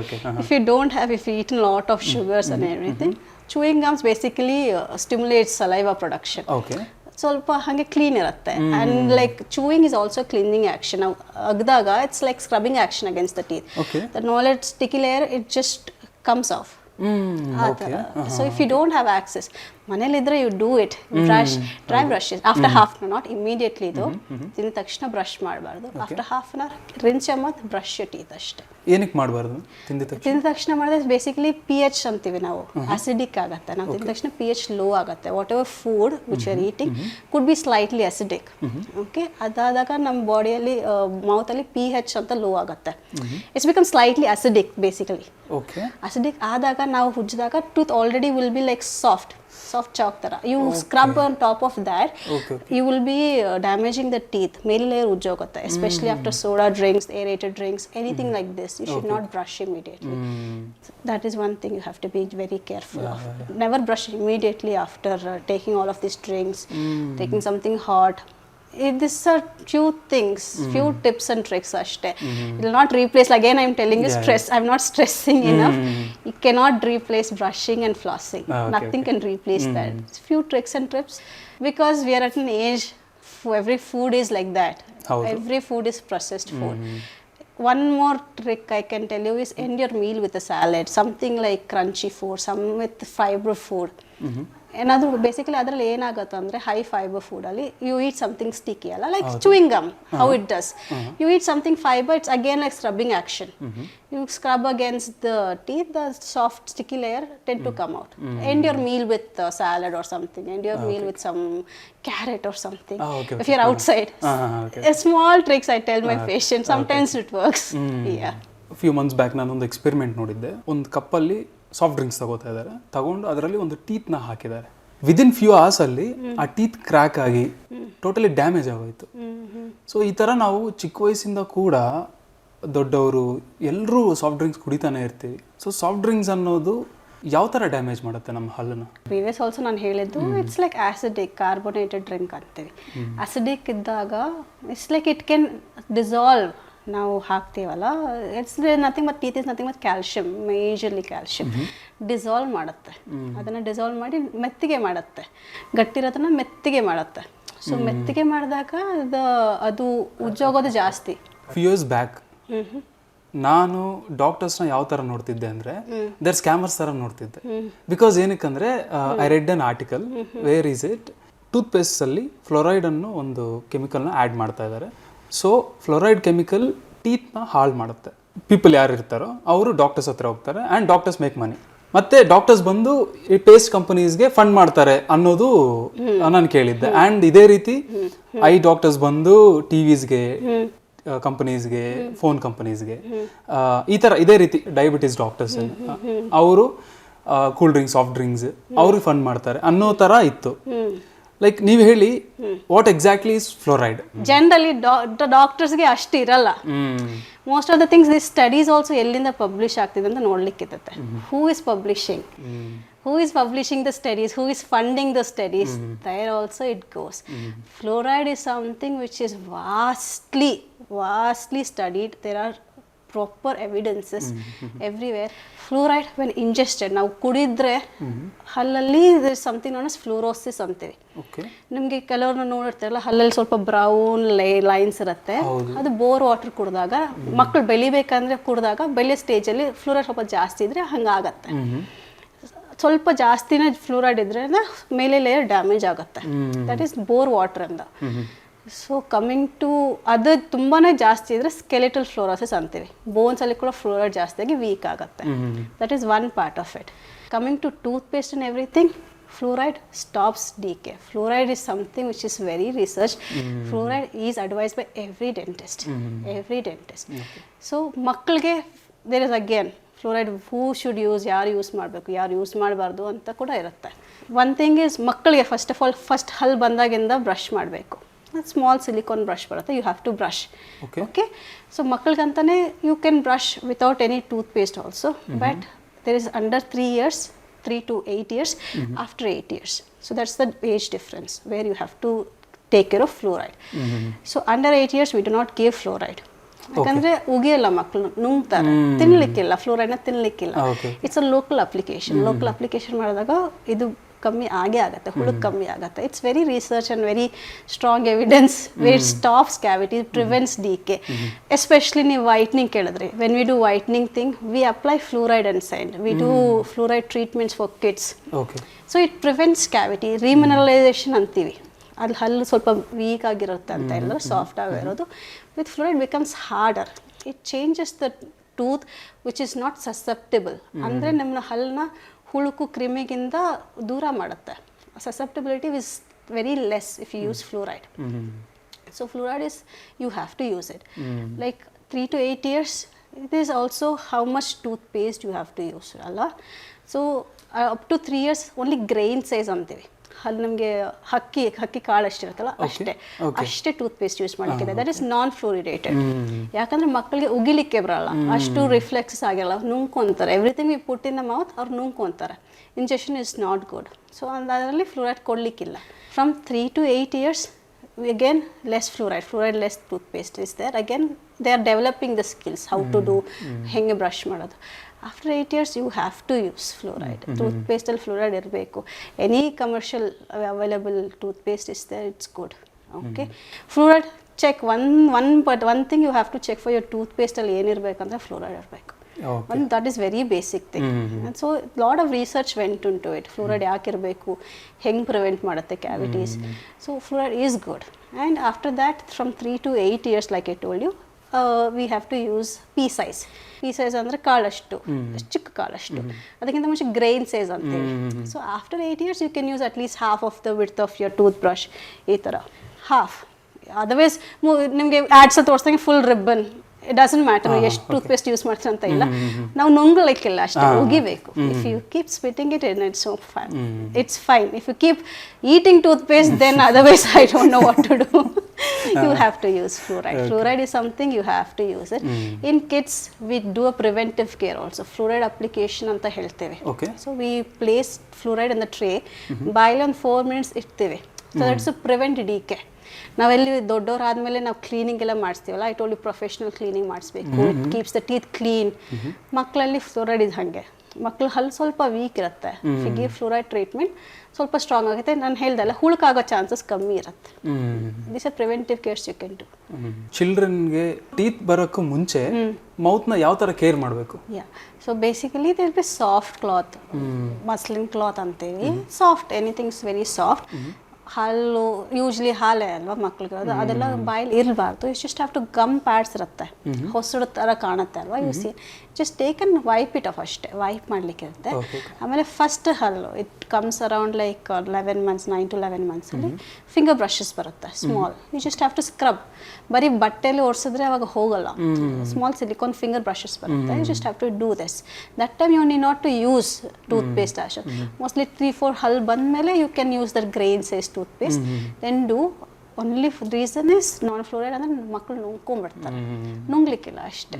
If you don't have, if you eat a lot of sugars and everything, chewing gums basically stimulates saliva production. ಸ್ವಲ್ಪ ಹಾಗೆ ಕ್ಲೀನ್ ಇರುತ್ತೆ. And like chewing is also cleaning action. ಅಗ್ದಾಗ it's like scrubbing action against the teeth. The knowledge sticky layer it just comes off. So if you don't have access, ಮನೇಲಿದ್ರೆ you do it, brush, dry brushes after half an hour, not immediately though. ತಿಂದ ತಕ್ಷಣ ಬ್ರಷ್ ಮಾಡಬಾರ್ದು. After half an hour, rinse your mouth, brush your teeth ಅಷ್ಟೇ. ಏನಕ್ಕೆ ಮಾಡಬಾರ್ದು? ತಿಂದ ತಕ್ಷಣ ಮಾಡಿದ್ರೆ ಬೇಸಿಕಲಿ pH ಅಂತೀವಿ ನಾವು, acidic ಆಗುತ್ತೆ. ನಾವು ತಿಂದ ತಕ್ಷಣ pH ಲೋ ಆಗುತ್ತೆ. Whatever food which you are eating could be slightly acidic. Okay, ಅದಾದಾಗ ನಮ್ಮ ಬಾಡಿಯಲ್ಲಿ ಮೌತಲ್ಲಿ pH ಅಂತ ಲೋ ಆಗುತ್ತೆ. It's become slightly acidic basically. Acidic ಆದಾಗ ನಾವು ಹುಜ್ಜಿದಾಗ tooth already will be like soft chalk ತರ. You scrub on top of that, you will be damaging the teeth. Male layer ujjogutte, especially after soda drinks, aerated drinks, anything like this. You should not brush immediately. That is one thing you have to be very careful of. Never brush immediately after taking all of these drinks, taking something hot. These are few things, few tips and tricks ashte. It will not replace, again I am telling you, stress. I am not stressing enough. You cannot replace brushing and flossing. Nothing can replace that. It's few tricks and tips, because we are at an age every food is like that. Every food is processed food. One more trick I can tell you is end your meal with a salad, something like crunchy food, some with fiber food. ಏನಾದರೂ ಬೇಸಿಕಲಿ ಅದರಲ್ಲಿ ಏನಾಗುತ್ತೆ ಅಂದರೆ ಹೈ ಫೈಬರ್ ಫುಡಲ್ಲಿ ಯು ಈಟ್ ಸಮಥಿಂಗ್ ಸ್ಟಿಕ್ಕಿ ಅಲ್ಲ, like chewing gum, how it does. You eat something fibre, it's again like scrubbing action. You scrub against the teeth, the soft sticky layer tend to come out. End your meal with salad or something, end your meal with some carrot or something. If you're outside, small tricks I tell my patients, sometimes it works. Few months back ನಾನು ಒಂದು ಎಕ್ಸ್ಪೆರಿಮೆಂಟ್ ನೋಡಿದ್ದೆ. ಒಂದು ಕಪ್ಪಲ್ಲಿ ಸಾಫ್ಟ್ ಡ್ರಿಂಕ್ಸ್ ತಗೋತಾ ಇದ್ದಾರೆ, ತಗೊಂಡು ಅದರಲ್ಲಿ ಒಂದು ಟೀತ್ನ ಹಾಕಿದ್ದಾರೆ. ವಿದಿನ್ ಫ್ಯೂ ಅವರ್ಸ್ ಅಲ್ಲಿ ಆ ಟೀತ್ ಕ್ರ್ಯಾಕ್ ಆಗಿ ಟೋಟಲಿ ಡ್ಯಾಮೇಜ್ ಆಗೋಯ್ತು. ಸೊ ಈ ಥರ ನಾವು ಚಿಕ್ಕ ವಯಸ್ಸಿಂದ ಕೂಡ ದೊಡ್ಡವರು ಎಲ್ಲರೂ ಸಾಫ್ಟ್ ಡ್ರಿಂಕ್ಸ್ ಕುಡಿತಾನೆ ಇರ್ತೀವಿ. ಸೊ ಸಾಫ್ಟ್ ಡ್ರಿಂಕ್ಸ್ ಅನ್ನೋದು ಯಾವ ಥರ ಡ್ಯಾಮೇಜ್ ಮಾಡುತ್ತೆ ನಮ್ಮ ಹಲ್ಲನ್ನು? ಪ್ರೀವಿಯಸ್ ಆಲ್ಸೋ ನಾನು ಹೇಳಿದ್ದು, it's like acidic carbonated drink ಅಂತೀವಿ. ಆಸಿಡಿಕ್ ಇದ್ದಾಗ it's like it can dissolve. ನಾವು ಹಾಕ್ತೀವಲ್ಲ, it's nothing but teeth is nothing but calcium, majorly calcium. Dissolve ಮಾಡುತ್ತೆ, ಅದನ್ನು ಡಿಸಾಲ್ವ್ ಮಾಡಿ ಮೆತ್ತಿಗೆ ಮಾಡುತ್ತೆ, ಗಟ್ಟಿರೋದನ್ನ ಮೆತ್ತಿಗೆ ಮಾಡುತ್ತೆ. ಸೊ ಮೆತ್ತಿಗೆ ಮಾಡಿದಾಗ ಅದು ಉಜ್ಜೋಗೋದು ಜಾಸ್ತಿ. ಫ್ಯೂ ಇಯರ್ಸ್ ಬ್ಯಾಕ್ ನಾನು ಡಾಕ್ಟರ್ಸ್ನ ಯಾವ ಥರ ನೋಡ್ತಿದ್ದೆ ಅಂದರೆ ದರ್ ಸ್ಕ್ಯಾಮರ್ಸ್ ಥರ ನೋಡ್ತಿದ್ದೆ. ಬಿಕಾಸ್ ಏನಕ್ಕಂದರೆ I read an article where is it ಟೂತ್ಪೇಸ್ಟಲ್ಲಿ ಫ್ಲೋರೈಡನ್ನು ಒಂದು ಕೆಮಿಕಲ್ನ ಆ್ಯಡ್ ಮಾಡ್ತಾ ಇದ್ದಾರೆ. ಸೊ ಫ್ಲೋರೈಡ್ ಕೆಮಿಕಲ್ ಟೀತ್ನ ಹಾಳು ಮಾಡುತ್ತೆ. ಪೀಪಲ್ ಯಾರು ಇರ್ತಾರೋ ಅವರು ಡಾಕ್ಟರ್ಸ್ ಹತ್ರ ಹೋಗ್ತಾರೆ ಆ್ಯಂಡ್ ಡಾಕ್ಟರ್ಸ್ ಮೇಕ್ ಮನಿ. ಮತ್ತೆ ಡಾಕ್ಟರ್ಸ್ ಬಂದು ಈ ಪೇಸ್ಟ್ ಕಂಪನೀಸ್ಗೆ ಫಂಡ್ ಮಾಡ್ತಾರೆ ಅನ್ನೋದು ನಾನು ಕೇಳಿದ್ದೆ. ಆ್ಯಂಡ್ ಇದೇ ರೀತಿ ಐ ಡಾಕ್ಟರ್ಸ್ ಬಂದು ಟಿವಿಸ್ಗೆ, ಕಂಪನೀಸ್ಗೆ, ಫೋನ್ ಕಂಪನೀಸ್ಗೆ, ಈ ಥರ ಇದೇ ರೀತಿ ಡಯಾಬಿಟಿಸ್ ಡಾಕ್ಟರ್ಸ್ ಅವರು ಕೂಲ್ ಡ್ರಿಂಕ್ಸ್, ಸಾಫ್ಟ್ ಡ್ರಿಂಕ್ಸ್ ಅವ್ರಿಗೆ ಫಂಡ್ ಮಾಡ್ತಾರೆ ಅನ್ನೋ ಥರ ಇತ್ತು. ಲೈಕ್ ನೀವು ಹೇಳಿ what exactly is fluoride? Generally ಡಾಕ್ಟರ್ಸ್ಗೆ ಅಷ್ಟು ಇರಲ್ಲ. Most of the things this studies also ಎಲ್ಲಿಂದ ಪಬ್ಲಿಷ್ ಆಗ್ತಿದೆ ಅಂತ ನೋಡ್ಲಿಕ್ಕಿರುತ್ತೆ. Who is publishing, who is publishing the studies, who is funding the studies, there also it goes. Fluoride is something which is vastly studied. There are proper evidences everywhere. Fluoride when ingested, ನಾವು ಕುಡಿದ್ರೆ ಹಲ್ಲಲ್ಲಿ there is something known as fluorosis ಅಂತೀವಿ. ನಿಮಗೆ ಕೆಲವ್ರನ್ನ ನೋಡಿರ್ತಾರಲ್ಲ, ಹಲ್ಲಲ್ಲಿ ಸ್ವಲ್ಪ ಬ್ರೌನ್ ಲೈನ್ಸ್ ಇರುತ್ತೆ. ಅದು ಬೋರ್ ವಾಟರ್ ಕುಡಿದಾಗ, ಮಕ್ಕಳು ಬೆಳಿಬೇಕಂದ್ರೆ ಕುಡಿದಾಗ ಬೆಳೆಯೋ ಸ್ಟೇಜಲ್ಲಿ ಫ್ಲೂರೈಡ್ ಸ್ವಲ್ಪ ಜಾಸ್ತಿ ಇದ್ರೆ ಹಂಗಾಗತ್ತೆ. ಸ್ವಲ್ಪ ಜಾಸ್ತಿನೇ ಫ್ಲೂರೈಡ್ ಇದ್ರೆ ಮೇಲೆ ಲೇಯರ್ ಡ್ಯಾಮೇಜ್ ಆಗುತ್ತೆ. ದಟ್ ಈಸ್ ಬೋರ್ ವಾಟರ್ ಅಂತ. ಸೊ ಕಮಿಂಗ್ ಟು ಅದು ತುಂಬಾ ಜಾಸ್ತಿ ಇದ್ರೆ ಸ್ಕೆಲೆಟಲ್ ಫ್ಲೋರೋಸಿಸ್ ಅಂತೀವಿ. ಬೋನ್ಸಲ್ಲಿ ಕೂಡ ಫ್ಲೂರೈಡ್ ಜಾಸ್ತಿಯಾಗಿ ವೀಕ್ ಆಗುತ್ತೆ. That is one part of it. Coming to toothpaste and everything, fluoride stops decay. Fluoride is something which is very researched. Fluoride is advised by every dentist. So ಮಕ್ಕಳಿಗೆ there is again fluoride who should use, ಯಾರು ಯೂಸ್ ಮಾಡಬೇಕು, ಯಾರು ಯೂಸ್ ಮಾಡಬಾರ್ದು ಅಂತ ಕೂಡ ಇರುತ್ತೆ. ಒನ್ ಥಿಂಗ್ ಈಸ್ ಮಕ್ಕಳಿಗೆ ಫಸ್ಟ್ ಆಫ್ ಆಲ್ ಫಸ್ಟ್ ಹಲ್ ಬಂದಾಗಿಂದ ಬ್ರಷ್ ಮಾಡಬೇಕು. ಸ್ಮಾಲ್ ಸಿಲಿಕಾನ್ ಬ್ರಷ್ ಬರುತ್ತೆ, you have to brush. Okay, so ಮಕ್ಕಳಿಗಂತಾನೆ you can brush without any toothpaste also. But there is under 3 years, 3 to 8 years, after 8 years. So that's the age difference where you have to take care of fluoride. So under 8 years we do not give fluoride. ಯಾಕಂದ್ರೆ ಉಗಿಯಲ್ಲ ಮಕ್ಕಳು, ನುಂಗ್ತಾರೆ, ತಿನ್ಲಿಕ್ಕಿಲ್ಲ, ಫ್ಲೋರೈಡ್ನ ತಿನ್ಲಿಕ್ಕಿಲ್ಲ. ಇಟ್ಸ್ ಅ ಲೋಕಲ್ ಅಪ್ಲಿಕೇಶನ್ ಮಾಡಿದಾಗ ಇದು ಕಮ್ಮಿ ಆಗೇ ಆಗುತ್ತೆ, ಹುಳುಕ್ ಕಮ್ಮಿ ಆಗುತ್ತೆ. It's very research and very strong evidence where it stops cavity, prevents decay. Especially ನೀವು ವೈಟ್ನಿಂಗ್ ಕೇಳಿದ್ರಿ, when we do whitening thing we apply fluoride and side, we do fluoride treatments for kids. So it prevents cavity. Remineralisation ಅಂತೀವಿ, ಅಲ್ಲಿ ಹಲ್ಲು ಸ್ವಲ್ಪ ವೀಕ್ ಆಗಿರುತ್ತೆ ಅಂತ ಎಲ್ಲ ಸಾಫ್ಟ್ ಆಗಿರೋದು. With fluoride becomes harder. It changes the tooth which is not susceptible. ಅಂದರೆ ನಮ್ಮ ಹಲ್ಲನ್ನ ಹುಳುಕು ಕ್ರಿಮಿಗಿಂದ ದೂರ ಮಾಡುತ್ತೆ. Susceptibility is very less if you use fluoride. So fluoride is you have to use it. Like 3 to 8 years, it is also how much toothpaste you have to use ಅಲ್ಲ. So up to 3 years only grain size ಅಂತೀವಿ. ಅಲ್ಲಿ ನಮಗೆ ಹಕ್ಕಿ ಕಾಳು ಅಷ್ಟಿರುತ್ತಲ್ಲ ಅಷ್ಟೇ ಟೂತ್ ಪೇಸ್ಟ್ ಯೂಸ್ ಮಾಡಲಿಕ್ಕಿದೆ. That is non fluoridated. ಯಾಕಂದ್ರೆ ಮಕ್ಕಳಿಗೆ ಉಗಿಲಿಕ್ಕೆ ಬರಲ್ಲ, ಅಷ್ಟು ರಿಫ್ಲೆಕ್ಸ್ ಆಗಿರಲ್ಲ, ನುಂಗ್ಕೊಂತಾರೆ. Everything we put in the mouth ಅವ್ರು ನುಂಗ್ಕೊಂತಾರೆ. Injection is not good. So ಅದರಲ್ಲಿ ಫ್ಲೂರೈಡ್ ಕೊಡಲಿಕ್ಕಿಲ್ಲ. From 3 to 8 years again less fluoride less toothpaste is there. Again they are developing the skills how to do ಹೆಂಗೆ ಬ್ರಷ್ ಮಾಡೋದು. After 8 years you have to use fluoride. Toothpaste ಅಲ್ಲಿ fluoride ಇರಬೇಕು. Any commercial available toothpaste is there, it's good. Okay. Fluoride check one thing you have to check for your toothpaste ಅಲ್ಲಿ ಏನಿರಬೇಕಂದ್ರೆ fluoride ಇರಬೇಕು. One that is very basic thing. And so lot of research went into it. Fluoride ಯಾಕೆ ಇರಬೇಕು, ಹೆಂಗೆ ಪ್ರಿವೆಂಟ್ ಮಾಡುತ್ತೆ cavities. So fluoride is good. And after that from 3 to 8 years like I told you, we have to use pea size. Pea size ಅಂದರೆ ಕಾಳಷ್ಟು, ಚಿಕ್ಕ ಕಾಳಷ್ಟು. ಅದಕ್ಕಿಂತ ಮುಂಚೆ ಗ್ರೈನ್ ಸೈಜ್ ಅಂತೀವಿ. So after 8 years you can use at least half of the width of your toothbrush. ಈ ಥರ ಹಾಫ್. ಅದರ್ವೈಸ್ ನಿಮಗೆ ಆ್ಯಡ್ಸ್ ತೋರಿಸ್ದಂಗೆ full ribbon, it doesn't matter ಎಷ್ಟು ಟೂತ್ ಪೇಸ್ಟ್ ಯೂಸ್ ಮಾಡ್ತೀವಿ ಅಂತ ಇಲ್ಲ. ನಾವು ನುಂಗ್ಲಿಕ್ಕಿಲ್ಲ ಅಷ್ಟೇ, ಉಗಿಬೇಕು. If you keep spitting it in it's fine. It's fine. If you keep eating tooth paste then otherwise I don't know what to do. You have to use fluoride. Fluoride is something you have to use it. In kids we do a preventive care also. Fluoride application anta helteve. So we place fluoride in the tray, boil on 4 minutes ಇಡ್ತೇವೆ. So that's to prevent decay. ನಾವೆಲ್ಲಿ ದೊಡ್ಡವ್ರು ಆದಮೇಲೆ ನಾವು ಕ್ಲೀನಿಂಗ್ ಎಲ್ಲ ಮಾಡಿಸ್ತೀವಲ್ಲ, I told you professional cleaning ಮಾಡಿಸ್ಬೇಕು. It keeps the teeth clean. ಮಕ್ಕಳಲ್ಲಿ ಫ್ಲೋರೈಡ್ ಇದು ಹಾಗೆ ಮಕ್ಳು ಹಲ್ಲು ಸ್ವಲ್ಪ ವೀಕ್ ಇರುತ್ತೆ. ಗಿವ್ ಫ್ಲೋರೈಡ್ ಟ್ರೀಟ್ಮೆಂಟ್ ಸ್ವಲ್ಪ ಸ್ಟ್ರಾಂಗ್ ಆಗುತ್ತೆ. ನಾನು ಹೇಳ್ದಲ್ಲ ಹುಳುಕಾಗೋ ಚಾನ್ಸಸ್ ಕಮ್ಮಿ ಇರುತ್ತೆ. This are preventive cares you can do. ಚಿಲ್ಡ್ರನ್ಗೆ ಟೀತ್ ಬರೋಕ್ಕೂ ಮುಂಚೆ ಮೌತ್ನ ಯಾವ ಥರ ಕೇರ್ ಮಾಡಬೇಕು? So basically there be soft cloth, muslin cloth ಅಂತೀವಿ. Soft, anything is very soft. ಹಾಲು ಯೂಜ್ಲಿ ಹಾಲೇ ಅಲ್ವಾ ಮಕ್ಳಿಗೆ, ಅದೆಲ್ಲ ಬಾಯಲ್ಲಿ ಇರಬಾರ್ದು. You just have to gum pads ಇರುತ್ತೆ, ಹೊಸಡು ಥರ ಕಾಣುತ್ತೆ ಅಲ್ವಾ. You see just take and wipe it off, ಅಷ್ಟೇ ವೈಪ್ ಮಾಡಲಿಕ್ಕೆ ಇರುತ್ತೆ. ಆಮೇಲೆ ಫಸ್ಟ್ ಹಲ್ಲು it comes around like 11 months, 9 to 11 months ಅಲ್ಲಿ ಫಿಂಗರ್ ಬ್ರಷಸ್ ಬರುತ್ತೆ small. You just have to scrub. ಬರೀ ಬಟ್ಟೆಯಲ್ಲಿ ಓಡಿಸಿದ್ರೆ ಅವಾಗ ಹೋಗಲ್ಲ. ಸ್ಮಾಲ್ ಸಿಲಿಕಾನ್ ಫಿಂಗರ್ ಬ್ರಷಸ್ ಬರುತ್ತೆ. You just have to do this. That time you need not to use toothpaste ಅಷ್ಟು. ಮೋಸ್ಟ್ಲಿ 3-4 ಹಲ್ ಬಂದಮೇಲೆ you can use that grain size toothpaste. Then do only reason is non fluoride ಅಂದರೆ ಮಕ್ಕಳು ನುಂಗ್ಕೊಂಡ್ಬಿಡ್ತಾರೆ, ನುಂಗ್ಲಿಕ್ಕಿಲ್ಲ ಅಷ್ಟೇ.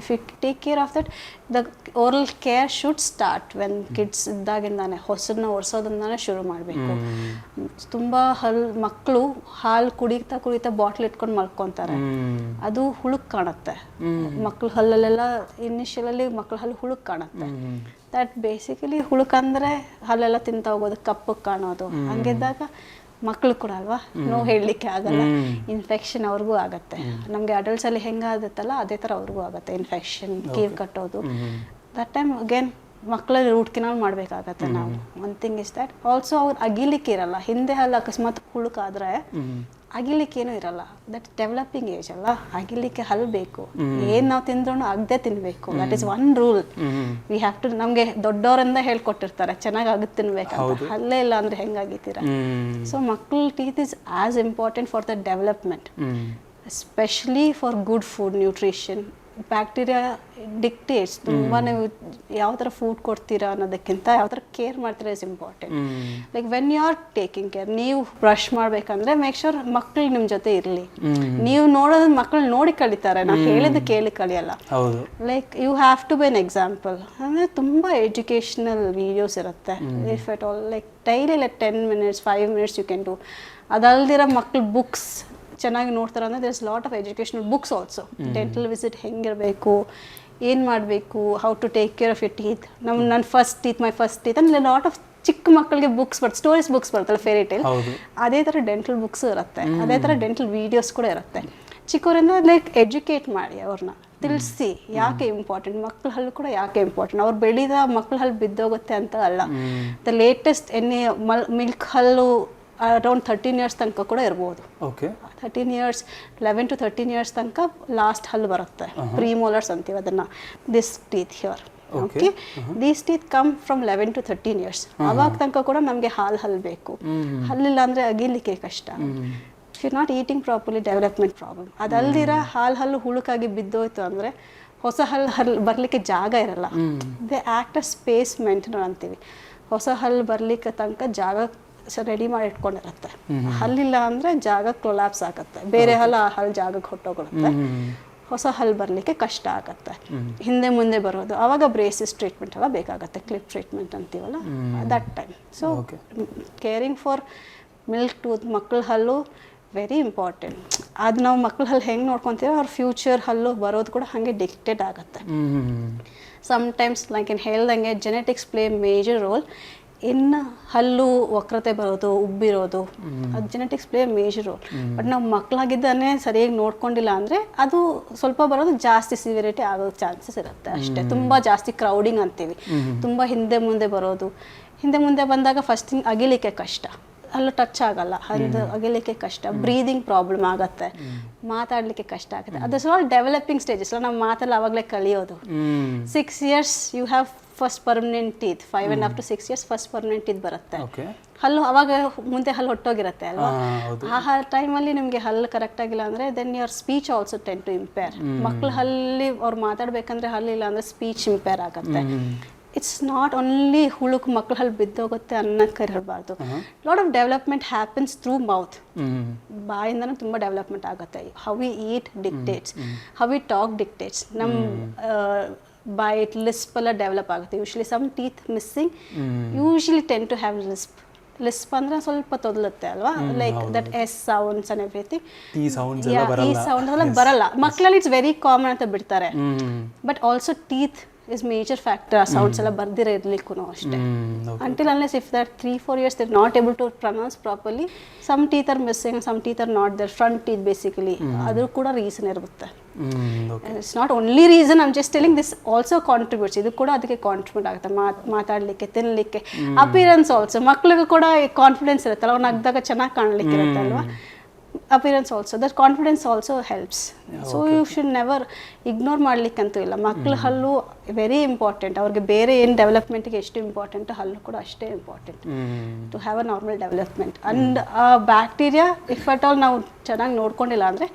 If you take care of that, the oral care should start when kids ಇದ್ದಾಗಿಂದಾನೆ, ಹೊಸದನ್ನ ಒರೆಸೋದ್ರಿಂದಾನೆ ಶುರು ಮಾಡಬೇಕು. ತುಂಬ ಮಕ್ಕಳು ಹಾಲು ಕುಡಿತಾ ಬಾಟ್ಲ್ ಇಟ್ಕೊಂಡು ಮಲ್ಕೊತಾರೆ, ಅದು ಹುಳುಕ್ ಕಾಣುತ್ತೆ. ಮಕ್ಳು ಹಲ್ಲಲ್ಲೆಲ್ಲ ಇನಿಷಿಯಲಲ್ಲಿ ಮಕ್ಳ ಹಲ್ಲು ಹುಳುಕ್ ಕಾಣುತ್ತೆ. ದಟ್ ಬೇಸಿಕಲಿ ಹುಳುಕಂದ್ರೆ ಹಲ್ಲೆಲ್ಲ ತಿಂತ ಹೋಗೋದು, ಕಪ್ಪಗೆ ಕಾಣೋದು. ಹಂಗಿದ್ದಾಗ ಮಕ್ಕಳು ಕೂಡ ಅಲ್ವಾ, ನೋವು ಹೇಳಲಿಕ್ಕೆ ಆಗಲ್ಲ, ಇನ್ಫೆಕ್ಷನ್ ಅವ್ರಿಗೂ ಆಗುತ್ತೆ. ನಮಗೆ ಅಡಲ್ಟ್ಸಲ್ಲಿ ಹೆಂಗಾಗುತ್ತಲ್ಲ ಅದೇ ಥರ ಅವ್ರಿಗೂ ಆಗುತ್ತೆ ಇನ್ಫೆಕ್ಷನ್, ಕೀವು ಕಟ್ಟೋದು. ದಟ್ ಟೈಮ್ ಅಗೇನ್ ಮಕ್ಕಳಲ್ಲಿ ರೂಟ್ ಕೆನಾಲ್ ಮಾಡಬೇಕಾಗತ್ತೆ ನಾವು. One thing is that also ಅವ್ರು ಅಗಿಲಿಕ್ಕೆ ಇರಲ್ಲ. ಹಿಂದೆ ಹಲ್ಲು ಅಕಸ್ಮಾತ್ ಹುಳುಕಾದ್ರೆ ಅಗಿಲಿಕ್ಕೇನು ಇರಲ್ಲ. ದಟ್ ಡೆವಲಪಿಂಗ್ ಏಜ್ ಅಲ್ಲ, ಅಗಿಲಿಕ್ಕೆ ಹಲ್ಲು ಬೇಕು. ಏನು ನಾವು ತಿಂದ್ರೂ ಆಗದೆ ತಿನ್ನಬೇಕು. That is one rule. We have to. ನಮಗೆ ದೊಡ್ಡವರಿಂದ ಹೇಳ್ಕೊಟ್ಟಿರ್ತಾರೆ ಚೆನ್ನಾಗಿ ಆಗುತ್ತೆ ತಿನ್ಬೇಕಂತ. ಹಲ್ಲೇ ಇಲ್ಲ ಅಂದರೆ ಹೆಂಗಾಗಿದ್ದೀರಾ? ಸೊ ಮಕ್ಕಳ teeth is as important for the development, especially for good food, nutrition. Bacteria dictates ತುಂಬ ನೀವು ಯಾವ ಥರ ಫುಡ್ ಕೊಡ್ತೀರಾ ಅನ್ನೋದಕ್ಕಿಂತ ಯಾವ ಥರ ಕೇರ್ ಮಾಡ್ತೀರಾ is important. Like when you are taking care, ನೀವು ಬ್ರಷ್ ಮಾಡಬೇಕಂದ್ರೆ ಮೇಕ್ ಶೋರ್ ಮಕ್ಕಳು ನಿಮ್ಮ ಜೊತೆ ಇರಲಿ. ನೀವು ನೋಡೋದು ಮಕ್ಕಳು ನೋಡಿ ಕಲಿತಾರೆ, ನಾವು ಹೇಳಿದ್ದು ಕೇಳಿ ಕಲಿಯಲ್ಲ. Like you have to be an example. ಅಂದರೆ ತುಂಬ ಎಜುಕೇಷನಲ್ ವೀಡಿಯೋಸ್ ಇರುತ್ತೆ. If at all like daily like 10 minutes 5 minutes you can do. ಅದಲ್ದಿರ ಮಕ್ಕಳು ಬುಕ್ಸ್ ಚೆನ್ನಾಗಿ ನೋಡ್ತಾರೆ ಅಂದರೆ there is lot of educational books also. Dental visit ಹೆಂಗಿರಬೇಕು, ಏನು ಮಾಡಬೇಕು, how to take care of your teeth. ನನ್ನ first teeth, my first teeth ಅಂದರೆ ಲಾಟ್ ಆಫ್ ಚಿಕ್ಕ ಮಕ್ಕಳಿಗೆ ಬುಕ್ಸ್ ಬರುತ್ತೆ, ಸ್ಟೋರೀಸ್ ಬುಕ್ಸ್ ಬರುತ್ತಲ್ಲ, ಫೇರಿ ಟೇಲ್. ಅದೇ ಥರ ಡೆಂಟಲ್ ಬುಕ್ಸ್ ಇರುತ್ತೆ, ಅದೇ ಥರ ಡೆಂಟಲ್ ವೀಡಿಯೋಸ್ ಕೂಡ ಇರುತ್ತೆ. ಚಿಕ್ಕವರಿಂದ ಲೈಕ್ ಎಜುಕೇಟ್ ಮಾಡಿ ಅವ್ರನ್ನ, ತಿಳಿಸಿ ಯಾಕೆ ಇಂಪಾರ್ಟೆಂಟ್, ಮಕ್ಕಳ ಹಲ್ಲು ಕೂಡ ಯಾಕೆ ಇಂಪಾರ್ಟೆಂಟ್. ಅವ್ರು ಬೆಳೀದ ಮಕ್ಕಳ ಹಲ್ಲು ಬಿದ್ದೋಗುತ್ತೆ ಅಂತ ಅಲ್ಲ. ದ ಲೇಟೆಸ್ಟ್ ಮಿಲ್ಕ್ ಹಲ್ಲು ಅರೌಂಡ್ 13 years ತನಕ ಕೂಡ ಇರ್ಬೋದು. 13 years 11 to 13 years ತನಕ ಲಾಸ್ಟ್ ಹಲ್ಲು ಬರುತ್ತೆ, ಪ್ರೀಮೋಲರ್ಸ್ ಅಂತೀವಿ ಅದನ್ನು. This teeth here, okay, these teeth come from 11 to 13 years. ಅವಾಗ ತನಕ ಕೂಡ ನಮಗೆ ಹಲ್ಲು ಬೇಕು. ಹಲ್ಲಿಲ್ಲ ಅಂದರೆ ಅಗಿಲಿಕ್ಕೆ ಕಷ್ಟ. If you not eating properly, development problem. ಅದಲ್ದಿರ ಹಲ್ಲು ಹುಳುಕಾಗಿ ಬಿದ್ದೋಯ್ತು ಅಂದರೆ ಹೊಸ ಹಲ್ಲು ಬರಲಿಕ್ಕೆ ಜಾಗ ಇರಲ್ಲ. They act a space maintainer ಅಂತೀವಿ. ಹೊಸ ಹಲ್ಲು ಬರಲಿಕ್ಕೆ ತನಕ ಜಾಗ ರೆಡಿ ಮಾಡಿ ಇಟ್ಕೊಂಡಿರುತ್ತೆ. ಹಲ್ಲಿಲ್ಲ ಅಂದರೆ ಜಾಗ ಕೊಲಾಪ್ಸ್ ಆಗುತ್ತೆ, ಬೇರೆ ಹಲ್ಲು ಜಾಗಕ್ಕೆ ಹೊಟ್ಟೋಗಿರುತ್ತೆ. ಹೊಸ ಹಲ್ಲು ಬರಲಿಕ್ಕೆ ಕಷ್ಟ ಆಗುತ್ತೆ, ಹಿಂದೆ ಮುಂದೆ ಬರೋದು. ಆವಾಗ ಬ್ರೇಸಿಸ್ ಟ್ರೀಟ್ಮೆಂಟ್ ಎಲ್ಲ ಬೇಕಾಗುತ್ತೆ, ಕ್ಲಿಪ್ ಟ್ರೀಟ್ಮೆಂಟ್ ಅಂತೀವಲ್ಲ, that time. So caring for milk tooth, ಮಕ್ಕಳ ಹಲ್ಲು ವೆರಿ ಇಂಪಾರ್ಟೆಂಟ್. ಅದು ನಾವು ಮಕ್ಕಳ ಹಲ್ಲು ಹೆಂಗೆ ನೋಡ್ಕೊತೀವೋ ಅವ್ರ ಫ್ಯೂಚರ್ ಹಲ್ಲು ಬರೋದು ಕೂಡ ಹಾಗೆ ಡಿಕ್ಟೇಟ್ ಆಗುತ್ತೆ. ಸಮ್ಟೈಮ್ಸ್ ಲೈಕ್ ಏನು ಹೇಳ್ದಂಗೆ ಜೆನೆಟಿಕ್ಸ್ ಪ್ಲೇ ಮೇಜರ್ ರೋಲ್. ಇನ್ನು ಹಲ್ಲು ವಕ್ರತೆ ಬರೋದು, ಉಬ್ಬಿರೋದು, ಅದು genetics play major role. But ನಾವು ಮಕ್ಕಳಾಗಿದ್ದಾನೆ ಸರಿಯಾಗಿ ನೋಡ್ಕೊಂಡಿಲ್ಲ ಅಂದರೆ ಅದು ಸ್ವಲ್ಪ ಬರೋದು ಜಾಸ್ತಿ ಸಿವಿರಿಟಿ ಆಗೋ ಚಾನ್ಸಸ್ ಇರುತ್ತೆ ಅಷ್ಟೇ. ತುಂಬ ಜಾಸ್ತಿ ಕ್ರೌಡಿಂಗ್ ಅಂತೀವಿ, ತುಂಬ ಹಿಂದೆ ಮುಂದೆ ಬರೋದು. ಹಿಂದೆ ಮುಂದೆ ಬಂದಾಗ ಫಸ್ಟ್ ಅಗಿಲಿಕ್ಕೆ ಕಷ್ಟ, ಹಲ್ಲು ಟಚ್ ಆಗಲ್ಲ, ಹಲ್ಲು ಅಗಿಲಿಕ್ಕೆ ಕಷ್ಟ, ಬ್ರೀದಿಂಗ್ ಪ್ರಾಬ್ಲಮ್ ಆಗುತ್ತೆ, ಮಾತಾಡಲಿಕ್ಕೆ ಕಷ್ಟ ಆಗುತ್ತೆ. That's all developing stages. ನಾವು ಮಾತಲ್ಲಿ ಆವಾಗಲೇ ಕಲಿಯೋದು. 6 years you have first permanent teeth, 5.5 to 6 years first permanent teeth ಬರುತ್ತೆ. ಹಲ್ಲು ಅವಾಗ ಮುಂದೆ ಹಲ್ಲು ಹೊಟ್ಟೋಗಿರುತ್ತೆ ಅಲ್ವಾ. ಆ ಟೈಮಲ್ಲಿ ನಿಮಗೆ ಹಲ್ಲು ಕರೆಕ್ಟ್ ಆಗಿಲ್ಲ ಅಂದರೆ then your speech also tend to impair. ಮಕ್ಕಳು ಹಲ್ಲಿ ಅವ್ರು ಮಾತಾಡ್ಬೇಕಂದ್ರೆ ಹಲ್ಲಿಲ್ಲ ಅಂದರೆ ಸ್ಪೀಚ್ ಇಂಪೇರ್ ಆಗುತ್ತೆ. ಇಟ್ಸ್ ನಾಟ್ ಓನ್ಲಿ ಹುಳುಕ್ ಮಕ್ಕಳು ಹಲ್ಲು ಬಿದ್ದೋಗುತ್ತೆ ಅನ್ನಕ್ಕೆ ಇರಬಾರ್ದು. Lot of development happens through mouth. ಬಾಯಿಂದನೂ ತುಂಬ ಡೆವಲಪ್ಮೆಂಟ್ ಆಗುತ್ತೆ. How we eat dictates, how we talk dictates. ನಮ್ಮ ಬೈಟ್ ಲಿಸ್ಪ್ ಎಲ್ಲ ಡೆವಲಪ್ ಆಗುತ್ತೆ. Usually some teeth missing usually tend to have lisp ಅಂದರೆ ಸ್ವಲ್ಪ ತೊದಲುತ್ತೆ ಅಲ್ವಾ, like that S sounds and everything. ಈ ಸೌಂಡ್ ಎಲ್ಲ ಬರಲ್ಲ ಮಕ್ಕಳಲ್ಲಿ. ಇಟ್ಸ್ ವೆರಿ ಕಾಮನ್ ಅಂತ ಬಿಡ್ತಾರೆ. But also teeth is major factor. ಆ ಸೌಂಡ್ಸ್ ಎಲ್ಲ ಬರ್ದಿರ ಇರ್ಲಿಕ್ಕೂ ಅಷ್ಟೇ. Until unless if that 3-4 years they're not able to pronounce properly, some teeth are missing, some teeth are not there, front teeth basically. ಅದು ಕೂಡ ರೀಸನ್ ಇರುತ್ತೆ. It's not only reason, I'm just telling this also contributes. ಇದು ಕೂಡ ಅದಕ್ಕೆ ಕಾಂಟ್ರಿಬ್ಯೂಟ್ ಆಗುತ್ತೆ, ಮಾತಾಡಲಿಕ್ಕೆ, ತಿನ್ನಲಿಕ್ಕೆ, ಅಪಿಯರೆನ್ಸ್ ಆಲ್ಸೋ. ಮಕ್ಳಿಗೂ ಕೂಡ ಕಾನ್ಫಿಡೆನ್ಸ್ ಇರುತ್ತಲ್ಲ, ಅವ್ರು ನಗ್ದಾಗ ಚೆನ್ನಾಗಿ ಕಾಣಲಿಕ್ಕೆ ಇರುತ್ತಲ್ವಾ, appearance also, that confidence also helps. So you should never ignore ಮಾಡ್ಲಿಕ್ಕಂತೂ ಇಲ್ಲ. ಮಕ್ಳ ಹಲ್ಲು ವೆರಿ ಇಂಪಾರ್ಟೆಂಟ್. ಅವ್ರಿಗೆ ಬೇರೆ ಏನು ಡೆವಲಪ್ಮೆಂಟ್ಗೆ ಎಷ್ಟು ಇಂಪಾರ್ಟೆಂಟ್, ಹಲ್ಲು ಕೂಡ ಅಷ್ಟೇ important to have a normal development. And bacteria if at all ನಾವು ಚೆನ್ನಾಗಿ ನೋಡ್ಕೊಂಡಿಲ್ಲ ಅಂದರೆ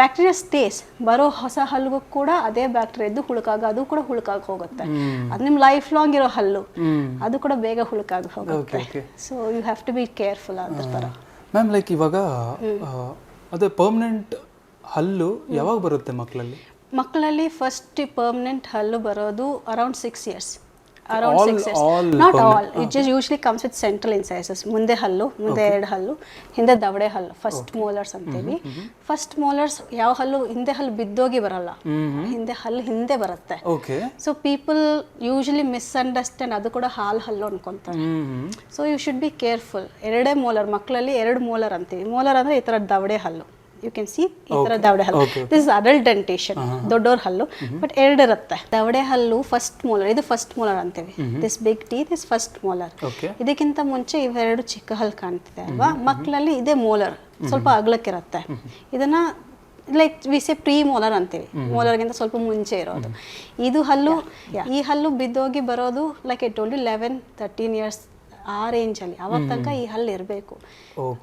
ಬ್ಯಾಕ್ಟೀರಿಯಾ ಸ್ಟೇಸ್. ಬರೋ ಹೊಸ ಹಲ್ಗೂ ಕೂಡ ಅದೇ ಬ್ಯಾಕ್ಟೀರಿಯಾ ಇದ್ದು ಅದು ಕೂಡ ಹುಳುಕಾಗಿ ಹೋಗುತ್ತೆ. ಅದು ನಿಮ್ಮ ಲೈಫ್ ಲಾಂಗ್ ಇರೋ ಹಲ್ಲು, ಅದು ಕೂಡ ಬೇಗ ಹುಳುಕಾಗಿ ಹೋಗುತ್ತೆ. So you have to be careful ಅದ್ರ ಥರ. ಮ್ಯಾಮ್ ಲೈಕ್ ಇವಾಗ ಅದೇ ಪರ್ಮನೆಂಟ್ ಹಲ್ಲು ಯಾವಾಗ ಬರುತ್ತೆ ಮಕ್ಕಳಲ್ಲಿ? ಫಸ್ಟ್ ಪರ್ಮನೆಂಟ್ ಹಲ್ಲು ಬರೋದು around 6 years. Around 6 years. Not all. It just usually comes with central incisors. ಮುಂದೆ ಹಲ್ಲು, ಮುಂದೆ 2 ಹಲ್ಲು, ಹಿಂದೆ ದವಡೆ ಹಲ್ಲು, ಫಸ್ಟ್ ಮೋಲರ್ಸ್ ಅಂತೀವಿ. ಫಸ್ಟ್ ಮೋಲರ್ಸ್ ಯಾವ ಹಲ್ಲು, ಹಿಂದೆ ಹಲ್ಲು ಬಿದ್ದೋಗಿ ಬರಲ್ಲ, ಹಿಂದೆ ಹಲ್ಲು ಹಿಂದೆ ಬರುತ್ತೆ. ಸೊ ಪೀಪಲ್ ಯೂಶಲಿ ಮಿಸ್ಅಂಡರ್ಸ್ಟ್ಯಾಂಡ್, ಅದು ಕೂಡ ಹಲ್ಲು ಅನ್ಕೊಂತಾರೆ. So you should be careful. 2 molar, ಮಕ್ಕಳಲ್ಲಿ 2 ಮೋಲರ್ ಅಂತೀವಿ. ಮೋಲರ್ ಅಂದ್ರೆ ಈ ತರ ದವಡೆ ಹಲ್ಲು, ಯು ಕ್ಯಾನ್ ಸಿ ಈ ತರ ದವಡೆ ಹಲ್ಲು. ದಿಸ್ ಇಸ್ ಅಡಲ್ಟ್ ಡೆಂಟೇಶನ್, ದೊಡ್ಡವ್ರ ಹಲ್ಲು. ಬಟ್ 2 ಇರುತ್ತೆ. ದವಡೆ ಹಲ್ಲು ಫಸ್ಟ್ ಮೋಲರ್, ಇದು ಫಸ್ಟ್ ಮೋಲರ್ ಅಂತೀವಿ. This big teeth is first molar. ಇದಕ್ಕಿಂತ ಮುಂಚೆ ಇವೆರಡು ಚಿಕ್ಕ ಹಲ್ಲು ಕಾಣ್ತಿದೆ ಅಲ್ವಾ, ಮಕ್ಕಳಲ್ಲಿ ಇದೇ ಮೋಲರ್, ಸ್ವಲ್ಪ ಅಗಲಕ್ಕಿರುತ್ತೆ. ಇದನ್ನ like we say pre molar ಅಂತೀವಿ, ಮೋಲರ್ಗಿಂತ ಸ್ವಲ್ಪ ಮುಂಚೆ ಇರೋದು. ಇದು ಹಲ್ಲು, ಈ ಹಲ್ಲು ಬಿದ್ದೋಗಿ ಬರೋದು like I told you 11-13 years ಆ ರೇಂಜಲ್ಲಿ. ಅವಾಗ ತನಕ ಈ ಹಲ್ಲು ಇರಬೇಕು,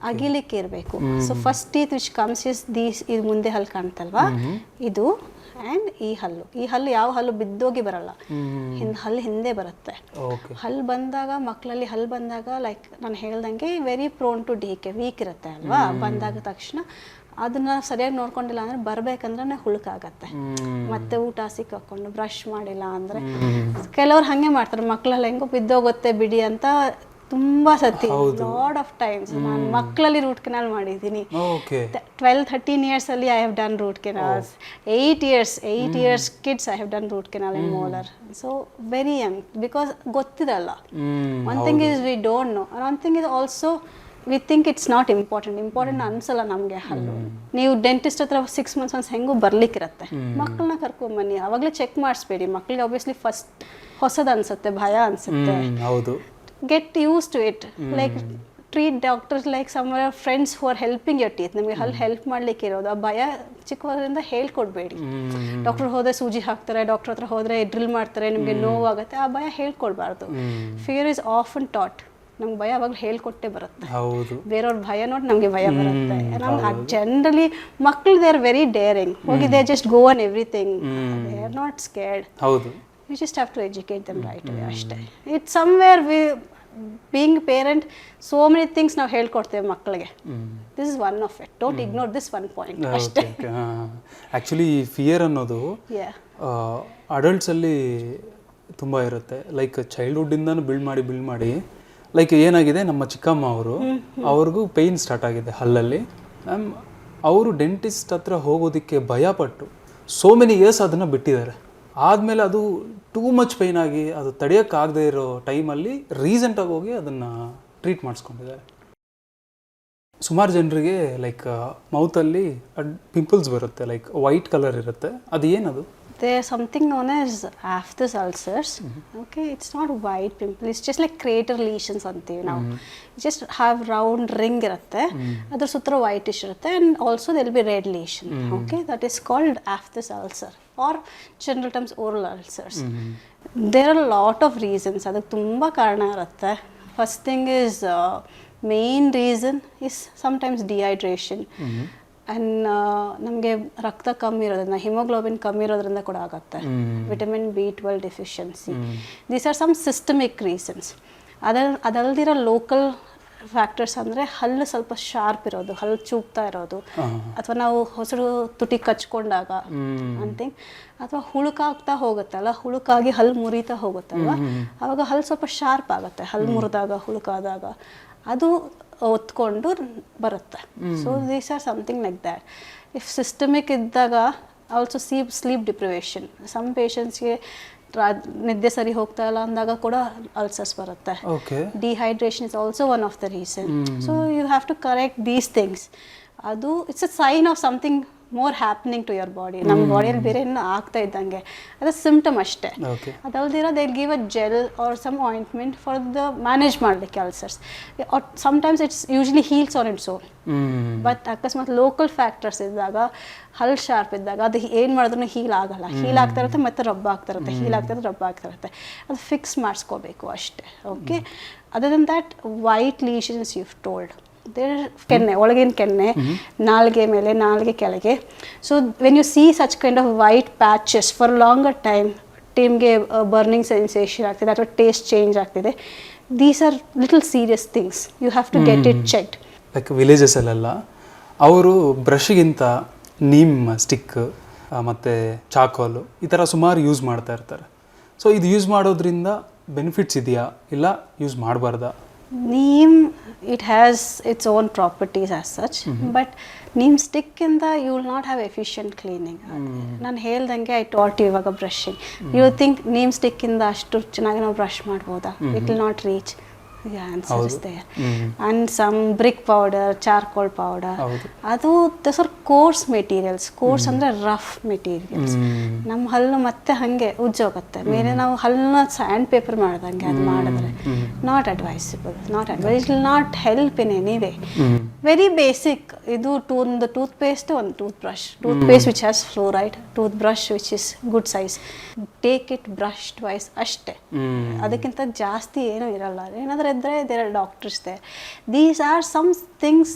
ಅಗಿಲಿಕ್ಕೆ ಇರಬೇಕು. So first teeth which comes is these, ಇದು ಮುಂದೆ ಹಲ್ಲು ಕಾಣ್ತಲ್ವಾ, ಇದು ಆ್ಯಂಡ್ ಈ ಹಲ್ಲು ಯಾವ ಹಲ್ಲು ಬಿದ್ದೋಗಿ ಬರಲ್ಲ, ಹಲ್ಲು ಹಿಂದೆ ಬರುತ್ತೆ. ಹಲ್ಲು ಬಂದಾಗ, ಮಕ್ಕಳಲ್ಲಿ ಹಲ್ಲು ಬಂದಾಗ ಲೈಕ್ ನಾನು ಹೇಳ್ದಂಗೆ very prone to decay, weak ಇರುತ್ತೆ ಅಲ್ವಾ. ಬಂದಾಗ ತಕ್ಷಣ ಅದನ್ನ ಸರಿಯಾಗಿ ನೋಡ್ಕೊಂಡಿಲ್ಲ ಅಂದ್ರೆ ಬರ್ಬೇಕಂದ್ರೆ ಹುಳುಕಾಗತ್ತೆ. ಮತ್ತೆ ಊಟ ಸಿಕ್ಕಾಕೊಂಡು ಬ್ರಷ್ ಮಾಡಿಲ್ಲ ಅಂದ್ರೆ, ಕೆಲವ್ರು ಹಂಗೆ ಮಾಡ್ತಾರೆ, ಮಕ್ಕಳೆಲ್ಲ ಹೆಂಗೋ ಬಿದ್ದೋಗುತ್ತೆ ಬಿಡಿ ಅಂತ. ತುಂಬಾ ಸತಿ, ಲಾಟ್ ಆಫ್ ಟೈಮ್ಸ್ ನಾನು ಮಕ್ಕಳಲ್ಲಿ ರೂಟ್ ಕೆನಾಲ್ ಮಾಡಿದ್ದೀನಿ. 12-13 years ಅಲ್ಲಿ I have done root canals. 8 years kids I have done root canal in molar. So very young, because ಗೊತ್ತಿರಲ್ಲ. One thing is we don't know, one thing is also we think it's not important ಅನ್ಸಲ್ಲ ನಮಗೆ ಹಲ್ಲು. ನೀವು ಡೆಂಟಿಸ್ಟ್ ಹತ್ರ 6 months ಒನ್ಸ್ ಹೆಂಗೂ ಬರ್ಲಿಕ್ಕಿರತ್ತೆ, ಮಕ್ಕಳನ್ನ ಕರ್ಕೊಂಬನ್ನಿ, ಅವಾಗಲೇ ಚೆಕ್ ಮಾಡಿಸ್ಬೇಡಿ. ಮಕ್ಕಳಿಗೆ ಆಬ್ವಿಯಸ್ಲಿ ಫಸ್ಟ್ ಹೊಸದು ಅನ್ಸುತ್ತೆ, ಭಯ ಅನ್ಸುತ್ತೆ. Get use to it. Like treat doctors like some friends who are helping your teeth. ನಿಮಗೆ ಹಲ್ಲು ಹೆಲ್ಪ್ ಮಾಡ್ಲಿಕ್ಕೆ ಇರೋದು. ಆ ಭಯ ಚಿಕ್ಕವರಿಂದ ಹೇಳ್ಕೊಡ್ಬೇಡಿ. ಡಾಕ್ಟರ್ ಹೋದ್ರೆ ಸೂಜಿ ಹಾಕ್ತಾರೆ, ಡಾಕ್ಟರ್ ಹತ್ರ ಹೋದ್ರೆ ಡ್ರಿಲ್ ಮಾಡ್ತಾರೆ, ನಿಮಗೆ ನೋವಾಗುತ್ತೆ, ಆ ಭಯ ಹೇಳ್ಕೊಡ್ಬಾರ್ದು. Fear is often taught. ನಮ್ಗೆ ಭಯ ಅವಾಗ ಹೇಳ್ಕೊಟ್ಟೆ ಬರುತ್ತೆ. ಬೇರೆಯವ್ರ ಭಯ ನೋಡಿ ನಮಗೆ ಭಯ ಬರುತ್ತೆ. ನಮ್ಗೆ ಜನರಲಿ ಮಕ್ಕಳು ದೇ ಆರ್ ವೆರಿ ಡೇರಿಂಗ್. ಹೋಗಿ they just go on everything, they are not scared. We just have to educate them right way ಅಷ್ಟೇ. It's somewhere we being parent so many things ನಾವು ಹೇಳ್ಕೊಡ್ತೇವೆ ಮಕ್ಕಳಿಗೆ. This is one of it. Don't ignore this one point ಅಷ್ಟೇ. ಆ್ಯಕ್ಚುಲಿ ಫಿಯರ್ ಅನ್ನೋದು ಅಡಲ್ಟ್ಸಲ್ಲಿ ತುಂಬ ಇರುತ್ತೆ. ಲೈಕ್ ಚೈಲ್ಡ್ಹುಡ್ಡಿಂದನೂ ಬಿಲ್ಡ್ ಮಾಡಿ ಲೈಕ್ ಏನಾಗಿದೆ, ನಮ್ಮ ಚಿಕ್ಕಮ್ಮ ಅವ್ರಿಗೂ ಪೇಯ್ನ್ ಸ್ಟಾರ್ಟ್ ಆಗಿದೆ ಹಲ್ಲಲ್ಲಿ. ಅವರು ಡೆಂಟಿಸ್ಟ್ ಹತ್ರ ಹೋಗೋದಕ್ಕೆ ಭಯಪಟ್ಟು ಸೋ ಮೆನಿ ಇಯರ್ಸ್ ಅದನ್ನು ಬಿಟ್ಟಿದ್ದಾರೆ. ಆದಮೇಲೆ ಅದು ಟೂ ಮಚ್ ಪೇಯ್ನ್ ಆಗಿ ಅದು ತಡೆಯೋಕ್ಕಾಗದೇ ಇರೋ ಟೈಮಲ್ಲಿ ರೀಸೆಂಟಾಗಿ ಹೋಗಿ ಅದನ್ನು ಟ್ರೀಟ್ ಮಾಡಿಸ್ಕೊಂಡಿದ್ದಾರೆ. ಸುಮಾರು ಜನರಿಗೆ ಲೈಕ್ ಮೌತಲ್ಲಿ ಪಿಂಪಲ್ಸ್ ಬರುತ್ತೆ, ಲೈಕ್ ವೈಟ್ ಕಲರ್ ಇರುತ್ತೆ. ಅದು ಏನದು? There's something known as aphthous ulcers. Okay, it's not white pimple. It's just like crater lesions antivi now. Just have round ring irutte. Adar sutra whitish irutte, and also there will be red lesion. Okay, that is called aphthous ulcer, or general terms oral ulcers. There are a lot of reasons. Adakku tumba karana irutte. First thing is main reason is sometimes dehydration. And ನಮಗೆ ರಕ್ತ ಕಮ್ಮಿ ಇರೋದ್ರಿಂದ, ಹಿಮೋಗ್ಲೋಬಿನ್ ಕಮ್ಮಿ ಇರೋದ್ರಿಂದ ಕೂಡ ಆಗುತ್ತೆ. Vitamin B12 deficiency. These are some systemic reasons. ಅದಲ್ದಿರೋ ಲೋಕಲ್ ಫ್ಯಾಕ್ಟರ್ಸ್ ಅಂದರೆ ಹಲ್ಲು ಸ್ವಲ್ಪ ಶಾರ್ಪ್ ಇರೋದು, ಹಲ್ಲು ಚೂಪ್ತಾ ಇರೋದು, ಅಥವಾ ನಾವು ಹೊಸರು ತುಟಿ ಕಚ್ಕೊಂಡಾಗ ಅಂತಿಂಗ್, ಅಥವಾ ಹುಳುಕಾಗ್ತಾ ಹೋಗುತ್ತಲ್ಲ, ಹುಳುಕಾಗಿ ಹಲ್ಲು ಮುರಿತಾ ಹೋಗುತ್ತಲ್ವ, ಆವಾಗ ಹಲ್ಲು ಸ್ವಲ್ಪ ಶಾರ್ಪ್ ಆಗುತ್ತೆ. ಹಲ್ಲು ಮುರಿದಾಗ, ಹುಳುಕಾದಾಗ ಅದು ಒತ್ಕೊಂಡು ಬರುತ್ತೆ. So these are something like that. If systemic ಇದ್ದಾಗ ಆಲ್ಸೋ ಸ್ಲೀಪ್ ಡಿಪ್ರಿವೇಷನ್. ಸಮ್ ಪೇಷಂಟ್ಸ್ಗೆ ನಿದ್ದೆ ಸರಿ ಹೋಗ್ತಾ ಇಲ್ಲ ಅಂದಾಗ ಕೂಡ ಅಲ್ಸರ್ಸ್ ಬರುತ್ತೆ. Dehydration is also one of the reason. So you have to correct these things. ಅದು it's a sign of something more happening to your body. ನಮ್ಮ ಬಾಡಿಯಲ್ಲಿ ಬೇರೆ ಏನೋ ಆಗ್ತಾ ಇದ್ದಂಗೆ, ಅದು ಸಿಂಪ್ಟಮ್ ಅಷ್ಟೇ. ಅದಲ್ದಿರೋ they give a gel or some ointment for the manage ಮಾಡಲಿಕ್ಕೆ ulcers. Sometimes it's usually heels on its own. But ಅಕಸ್ಮಾತ್ ಲೋಕಲ್ ಫ್ಯಾಕ್ಟರ್ಸ್ ಇದ್ದಾಗ, ಹಲ್ ಶಾರ್ಪ್ ಇದ್ದಾಗ ಅದು ಏನು ಮಾಡಿದ್ರೂ ಹೀಲ್ ಆಗಲ್ಲ. ಹೀಲ್ ಆಗ್ತಾ ಇರುತ್ತೆ ಮತ್ತೆ ರಬ್ ಆಗ್ತಾ ಇರುತ್ತೆ, ಹೀಲ್ ಆಗ್ತಾ ಇರುತ್ತೆ ರಬ್ ಆಗ್ತಾ ಇರುತ್ತೆ. ಅದು ಫಿಕ್ಸ್ ಮಾಡಿಸ್ಕೋಬೇಕು ಅಷ್ಟೇ. Okay, other then that white lesions you told, ಕೆನ್ನೆ ಒಳಗಿನ ಕೆನ್ನೆ, ನಾಲ್ಗೆ ಮೇಲೆ, ನಾಲ್ಗೆ ಕೆಳಗೆ. So when you see such kind of white patches for longer time, ಟೀಮ್ಗೆ ಬರ್ನಿಂಗ್ ಸೆನ್ಸೇಷನ್ ಆಗ್ತಿದೆ ಅಥವಾ ಟೇಸ್ಟ್ ಚೇಂಜ್ ಆಗ್ತಿದೆ, these are little serious things. You have to get it checked. Like ವಿಲೇಜಸಲ್ಲೆಲ್ಲ ಅವರು ಬ್ರಷ್ಗಿಂತ ನೀಮ್ ಸ್ಟಿಕ್ ಮತ್ತು ಚಾಕೋಲು ಈ ಥರ ಸುಮಾರು ಯೂಸ್ ಮಾಡ್ತಾ ಇರ್ತಾರೆ. ಸೊ ಇದು ಯೂಸ್ ಮಾಡೋದ್ರಿಂದ ಬೆನಿಫಿಟ್ಸ್ ಇದೆಯಾ, ಇಲ್ಲ use ಮಾಡಬಾರ್ದಾ? Neem, it has its own properties as such, but neem stick ಇಂದ you will not have efficient cleaning. ನಾನು ಹೇಳ್ದಂಗೆ ಐ ಟಾಟ್ ಇವಾಗ brushing. You think neem stick ಇಂದ ಅಷ್ಟು ಚೆನ್ನಾಗಿ ನಾವು ಬ್ರಷ್ ಮಾಡ್ಬೋದಾ? It will not reach. The answer is there. And some brick powder, charcoal powder, ಅದು those are coarse materials. coarse ಅಂದ್ರೆ ರಫ್ ಮೆಟೀರಿಯಲ್ಸ್. ನಮ್ಮ ಹಲ್ಲು ಮತ್ತೆ ಹಾಗೆ ಉಜ್ಜೋಗುತ್ತೆ ಮೇಲೆ. ನಾವು ಹಲ್ಲನ್ನ ಸ್ಯಾಂಡ್ ಪೇಪರ್ ಮಾಡ್ದಂಗೆ ಅದು ಮಾಡಿದ್ರೆ not advisable. It will not help in any way. Very basic. ಇದು ಒಂದು ಟೂತ್ ಪೇಸ್ಟ್, ಒಂದು toothbrush. Toothpaste which has fluoride, toothbrush which is good size. Take it, brush twice ಅಷ್ಟೇ. ಅದಕ್ಕಿಂತ ಜಾಸ್ತಿ ಏನೂ ಇರಲ್ಲ. ಏನಾದರೂ ಇದ್ದರೆ there are doctors there. These are some things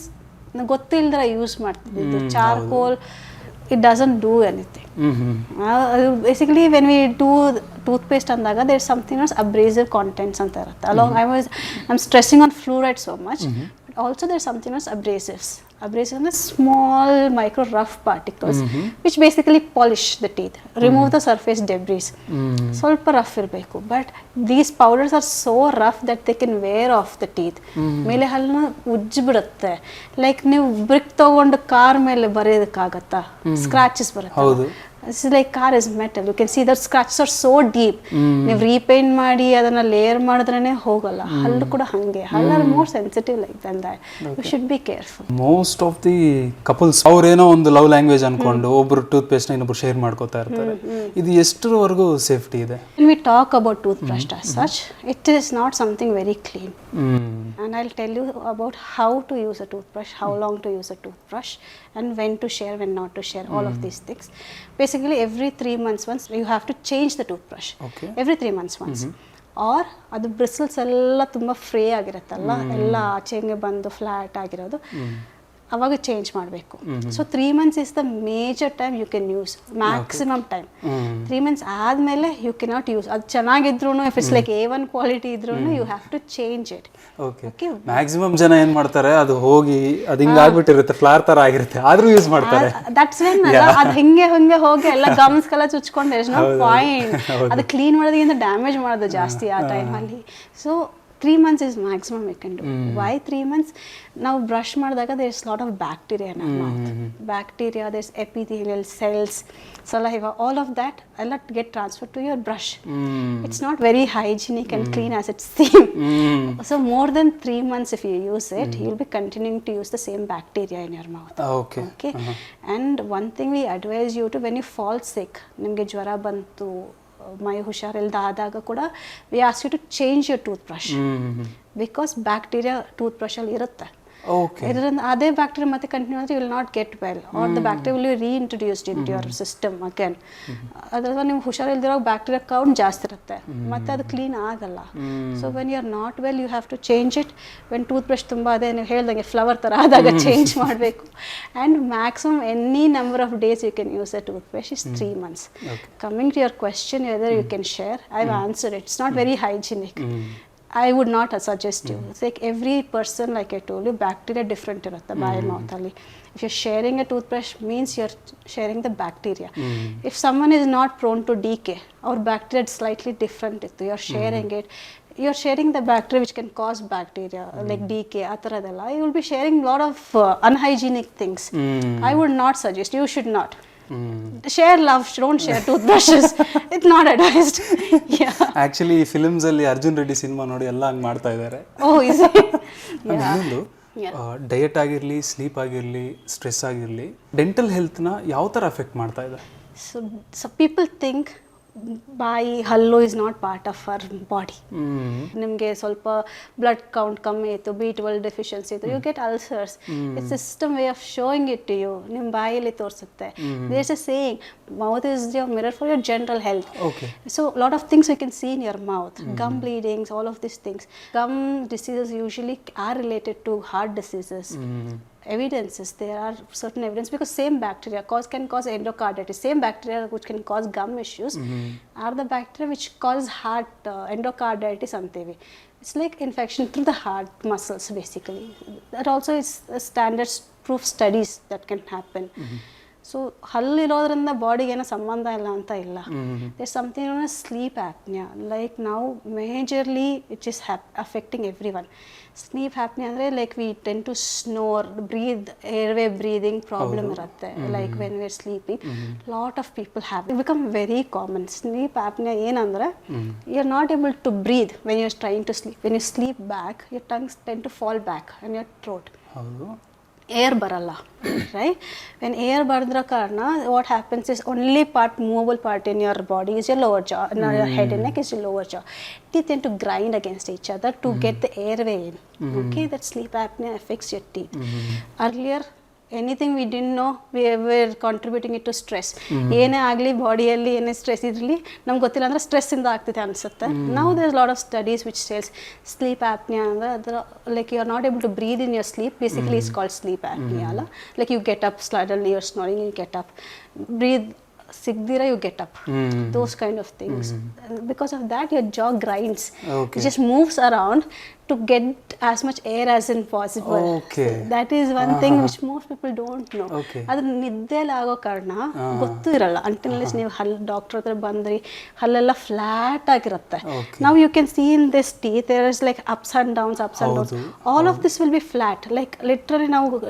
ಗೊತ್ತಿಲ್ಲದ್ರೆ ಯೂಸ್ ಮಾಡ್ತಿದ್ದು. Charcoal, it doesn't do anything. Basically when we do toothpaste ಅಂದಾಗ there is something as abrasive contents ಅಂತ ಇರುತ್ತೆ. Along I am stressing on fluoride so much, but also there is something as abrasives. Abrasives are small micro rough particles which basically polish the teeth, remove the surface debris. ಸ್ವಲ್ಪ rough ಇರಬೇಕು. But these powders are so rough that they can wear off the teeth. ಮೇಲೆ ಹಲ್ಲನ್ನ ಉಜ್ಜಿ ಬಿಡುತ್ತೆ. ಲೈಕ್ ನೀವು ಬ್ರಿಕ್ ತಗೊಂಡು ಕಾರ್ ಮೇಲೆ ಬರೆಯೋದಕ್ಕಾಗತ್ತಾ? ಸ್ಕ್ರಾಚಸ್ ಬರುತ್ತೆ. It's like car is metal. You can see that scratches are so deep. ನೀವು ರೀಪೇಂಟ್ ಮಾಡಿ ಅದನ್ನ ಲೇಯರ್ ಮಾಡಿದ್ರೇನೆ ಹೋಗಲ್ಲ. ಹಲ್ಲು ಕೂಡ ಹಂಗೆ. ಹಲ್ಲು are more sensitive like than that. You should be careful. Most of the couples ಅವ್ರೇನೋ ಒಂದು ಲವ್ ಲ್ಯಾಂಗ್ವೇಜ್ ಅನ್ಕೊಂಡು ಒಬ್ರು ಟೂತ್ ಪೇಸ್ಟ್ ನ ಇನ್ನೊಬ್ರು ಶೇರ್ ಮಾಡ್ಕೋತಾ ಇರ್ತಾರೆ. ಇದು ಎಷ್ಟರವರೆಗೂ ಸೇಫ್ಟಿ ಇದೆ? When we talk about toothbrush as such, it is not something very clean. And I'll tell you about how to use a toothbrush, how long to use a toothbrush, and when to share, when not to share, all of these things. Basically every 3 months once you have to change the toothbrush. Every 3 months once. Or ಅದು ಬ್ರಿಸಲ್ಸ್ ಎಲ್ಲ ತುಂಬ ಫ್ರೀ ಆಗಿರುತ್ತಲ್ಲ, ಎಲ್ಲ ಆಚೆಗೆ ಬಂದು ಫ್ಲಾಟ್ ಆಗಿರೋದು, ಅವಾಗ ಚೇಂಜ್ ಮಾಡಬೇಕು. So 3 months is the major time you can use, maximum time. 3 months ಆದಮೇಲೆ ಯು ಕೆನಾಟ್ ಯೂಸ್. ಅದು ಚೆನ್ನಾಗಿದ್ರು, if it's like A1 quality ಇದ್ರೂ you have to change it. Okay, maximum ಜನ ಏನು ಮಾಡ್ತಾರೆ, ಅದು ಹೋಗಿ ಅದು ಹಿಂಗೆ ಆಗ್ಬಿಟ್ಟಿರುತ್ತೆ, ಫ್ಲಾರ್ ಥರ ಆಗಿರುತ್ತೆ, ಆದರೂ ಯೂಸ್ ಮಾಡ್ತಾರೆ. ದಟ್ಸ್ ವೆನ್ ಅದು ಹಿಂಗೆ ಹೋಗಿ ಎಲ್ಲ ಗಮ್ಸ್ಗೆಲ್ಲ ಚುಚ್ಕೊಂಡು ಇಸ್ ನಾಟ್ ಪಾಯಿಂಟ್. ಅದು ಕ್ಲೀನ್ ಮಾಡೋದಕ್ಕಿಂತ ಡ್ಯಾಮೇಜ್ ಮಾಡೋದು ಜಾಸ್ತಿ ಆ ಟೈಮಲ್ಲಿ. So 3 months is maximum you can do. Why 3 months? Now brush ಮಾಡಿದಾಗ there is lot of bacteria in our mouth. Bacteria, there's epithelial cells, saliva, all of that all get transferred to your brush. It's not very hygienic and clean as it seems. So more than 3 months if you use it, you'll be continuing to use the same bacteria in your mouth. Okay. And one thing we advise you to, when you fall sick, ನಿಮಗೆ ಜ್ವರ ಬಂತು, ಮೈ ಹುಷಾರಿಲ್ದ ಆದಾಗ ಕೂಡ we ask you to change your toothbrush, because bacteria ಟೂತ್ ಬ್ರಷಲ್ಲಿ ಇರುತ್ತೆ. ಇದರಿಂದ ಅದೇ ಬ್ಯಾಕ್ಟೀರಿಯಾ ಮತ್ತೆ ಕಂಟಿನ್ಯೂ ಆದರೆ will not get well, or the bacteria will reintroduced in your system again. ಅದ್ರಲ್ಲಿ ನೀವು ಹುಷಾರಿಲ್ದಿರೋ ಬ್ಯಾಕ್ಟೀರಿಯಾ ಕೌಂಟ್ ಜಾಸ್ತಿ ಇರುತ್ತೆ, ಮತ್ತೆ ಅದು ಕ್ಲೀನ್ ಆಗಲ್ಲ. So when you are not well you have to change it. When tooth brush ತುಂಬ ಅದೇ ನೀವು ಹೇಳ್ದಂಗೆ ಫ್ಲವರ್ ಥರ ಆದಾಗ ಚೇಂಜ್ ಮಾಡಬೇಕು. And maximum any number of days you can use a tooth brush is 3 months. Coming to your question whether you can share, I've answered it. It's not very hygienic. I would not suggest you. It's like every person, like I told you, bacteria different irutte by mouth alli. If you're sharing a toothbrush, means you're sharing the bacteria. If someone is not prone to decay, or bacteria is slightly different, you're sharing it, you're sharing the bacteria which can cause bacteria like decay, ataradella. You will be sharing a lot of unhygienic things. I would not suggest, you should not. Share love, don't share toothbrushes. It's not advised. Yeah. Actually ಈ ಫಿಲ್ಮ್ಸ್ ಅಲ್ಲಿ ಅರ್ಜುನ್ ರೆಡ್ಡಿ ಸಿನಿಮಾ ನೋಡಿ ಎಲ್ಲ ಹಂಗೆ ಮಾಡ್ತಾ ಇದ್ದಾರೆ. Oh, is it? ಇನ್ನೊಂದು ಡಯಟ್ ಆಗಿರಲಿ, ಸ್ಲೀಪ್ ಆಗಿರಲಿ, ಸ್ಟ್ರೆಸ್ ಆಗಿರಲಿ, ಡೆಂಟಲ್ ಹೆಲ್ತ್ನ ಯಾವ ಥರ ಅಫೆಕ್ಟ್ ಮಾಡ್ತಾ ಇದೆ? So people think ಬಾಯಿ ಹಲ್ಲು is not part of our body. ನಿಮಗೆ ಸ್ವಲ್ಪ ಬ್ಲಡ್ ಕೌಂಟ್ ಕಮ್ಮಿ ಇತ್ತು, B12 ಡೆಫಿಷಿಯನ್ಸಿ ಇತ್ತು, you get ulcers. It's system way of showing it to you. ನಿಮ್ಮ ಬಾಯಲ್ಲಿ ತೋರಿಸುತ್ತೆ. There is a saying mouth is your mirror for your general health. So lot of things you can see in your mouth. Gum bleedings, all of this things. Gum diseases usually are related to heart diseases. Evidences, there are certain evidence because same bacteria can cause endocarditis. Same bacteria which can cause gum issues are the bacteria which cause heart endocarditis antevi. It's like infection through the heart muscles basically. That also is a standard proof studies that can happen. So ಹಲ್ಲಿರೋದ್ರಿಂದ ಬಾಡಿಗೆ ಏನೋ ಸಂಬಂಧ ಇಲ್ಲ ಅಂತ ಇಲ್ಲ. There something known as sleep apnea. Like ನಾವು majorly it is affecting everyone. Sleep apnea ಅಂದರೆ like we tend to snore, breathe, airway breathing problem ಇರುತ್ತೆ. Like when we are sleeping lot of people have it become very common. Sleep apnea ಏನಂದರೆ you are not able to breathe when you are trying to sleep. When you sleep back your tongues tend to fall back on your throat. Air ಬರಲ್ಲ, ರೈಟ್? ವೆನ್ ಏರ್ ಬರದ್ರ ಕಾರಣ what happens is only part movable part in your body is your lower jaw. Your head and neck is your lower jaw. Teeth tend to grind against each other to get the airway in. Okay, that sleep apnea affects your teeth. Earlier anything we didn't know, we were contributing it to stress. ಏನೇ ಆಗಲಿ ಬಾಡಿಯಲ್ಲಿ ಏನೇ ಸ್ಟ್ರೆಸ್ ಇರಲಿ ನಮ್ಗೆ ಗೊತ್ತಿಲ್ಲ ಅಂದರೆ ಸ್ಟ್ರೆಸ್ಸಿಂದ ಆಗ್ತಿದೆ ಅನಿಸುತ್ತೆ. Now there is lot of studies which ಸೇಲ್ಸ್ ಸ್ಲೀಪ್ ಆಪ್ನಿಯಾ ಅಂದರೆ ಅದರ like you are not able to breathe in your sleep. Basically it's called sleep apnea ಅಲ್ಲ. ಲೈಕ್ ಯು ಗೆಟ್ ಅಪ್ ಸ್ಲೈಡಲ್ಲಿ your snoring, you get up, breathe ಸಿಗ್ದಿರ you get up, those kind of things. Because of that your jaw grinds. It just moves around to get as much air as in possible. So that is one thing which most people don't know. ಅದು ನಿದ್ದೆಯಲ್ಲಿ ಆಗೋ ಕಾರಣ ಗೊತ್ತು ಇರಲ್ಲ. ಅಂಟಿನಲ್ಲಿ ನೀವು ಡಾಕ್ಟರ್ ಹತ್ರ ಬಂದ್ರಿ ಹಲ್ಲೆಲ್ಲ ಫ್ಲಾಟ್ ಆಗಿರುತ್ತೆ. ನಾವು you can see in this teeth there is like ups and downs, ups and downs. All of this will be flat. Like literally ನಾವು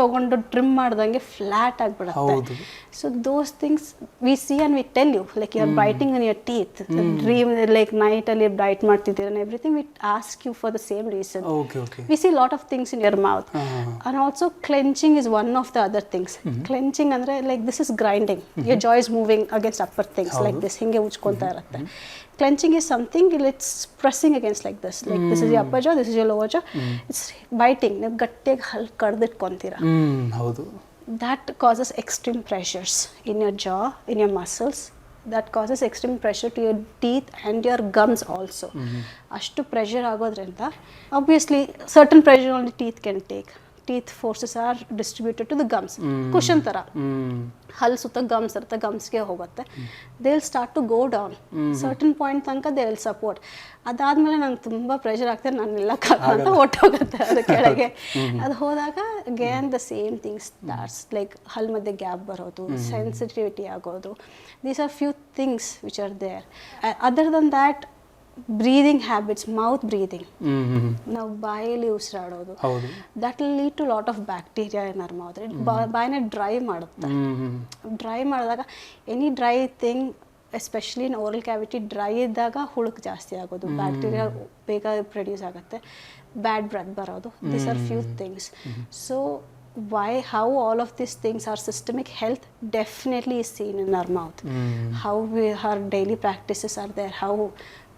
ತಗೊಂಡು ಟ್ರಿಮ್ ಮಾಡ್ದಂಗೆ ಫ್ಲಾಟ್ ಆಗಿಬಿಡುತ್ತೆ. So those things we see and we tell you, like you're biting on your teeth, dream like night ಅಲ್ಲಿ bright ಮಾಡ್ತಿದ್ದೀರ and everything. We ask you for the same reason. We see lot of things in your mouth. And also clenching is one of the other things. Clenching andre like this is grinding. Your jaw is moving against upper things like this, hinge ಉಜ್ಕೊಂತಾ ಇರುತ್ತೆ. Clenching is something it's pressing against like this, like this is your upper jaw, this is your lower jaw. It's biting. ನೀವು ಗಟ್ಟಿಯಾಗಿ ಹಲ್ಲು ಕಡ್ದಿಟ್ಕೊಂತೀರಾ. ಹೌದು. That causes extreme pressures in your jaw, in your muscles. That causes extreme pressure to your teeth and your gums also. Ashtu pressure agodrinda obviously certain pressure only teeth can take. Teeth forces are distributed to the gums. Cushion tara ಹಲ್ ಸುತ್ತ ಗಮ್ಸ್ ಇರುತ್ತೆ, ಗಮ್ಸ್ಗೆ ಹೋಗುತ್ತೆ. They will start to go down. Certain point ತನಕ ದೇ ವಿಲ್ ಸಪೋರ್ಟ್. ಅದಾದಮೇಲೆ ನಂಗೆ ತುಂಬ ಪ್ರೆಷರ್ ಆಗ್ತದೆ, ನಾನು ನಿಲ್ಲಕ್ಕಾಗಲ್ಲ ಅಂತ ಹೊಟ್ಟೋಗುತ್ತೆ ಅದು ಕೆಳಗೆ. ಅದು ಹೋದಾಗ again the same things starts, like ಹಲ್ ಮಧ್ಯೆ ಗ್ಯಾಪ್ ಬರೋದು, ಸೆನ್ಸಿಟಿವಿಟಿ ಆಗೋದು. These are few things which are there. Other than that breathing habits, mouth breathing, ನಾವು ಬಾಯಲ್ಲಿ ಉಸಿರಾಡೋದು, that will lead to lot of bacteria in our mouth. ಬಾಯಿನ ಡ್ರೈ ಮಾಡುತ್ತೆ. ಡ್ರೈ ಮಾಡಿದಾಗ any dry thing especially in oral cavity dry ಇದ್ದಾಗ ಹುಳುಕು ಜಾಸ್ತಿ ಆಗೋದು, ಬ್ಯಾಕ್ಟೀರಿಯಾ ಬೇಗ ಪ್ರೊಡ್ಯೂಸ್ ಆಗುತ್ತೆ, ಬ್ಯಾಡ್ ಬ್ರೆತ್ ಬರೋದು. These are few things. So how all of these things are systemic health definitely is seen in our mouth. How our daily practices are there, how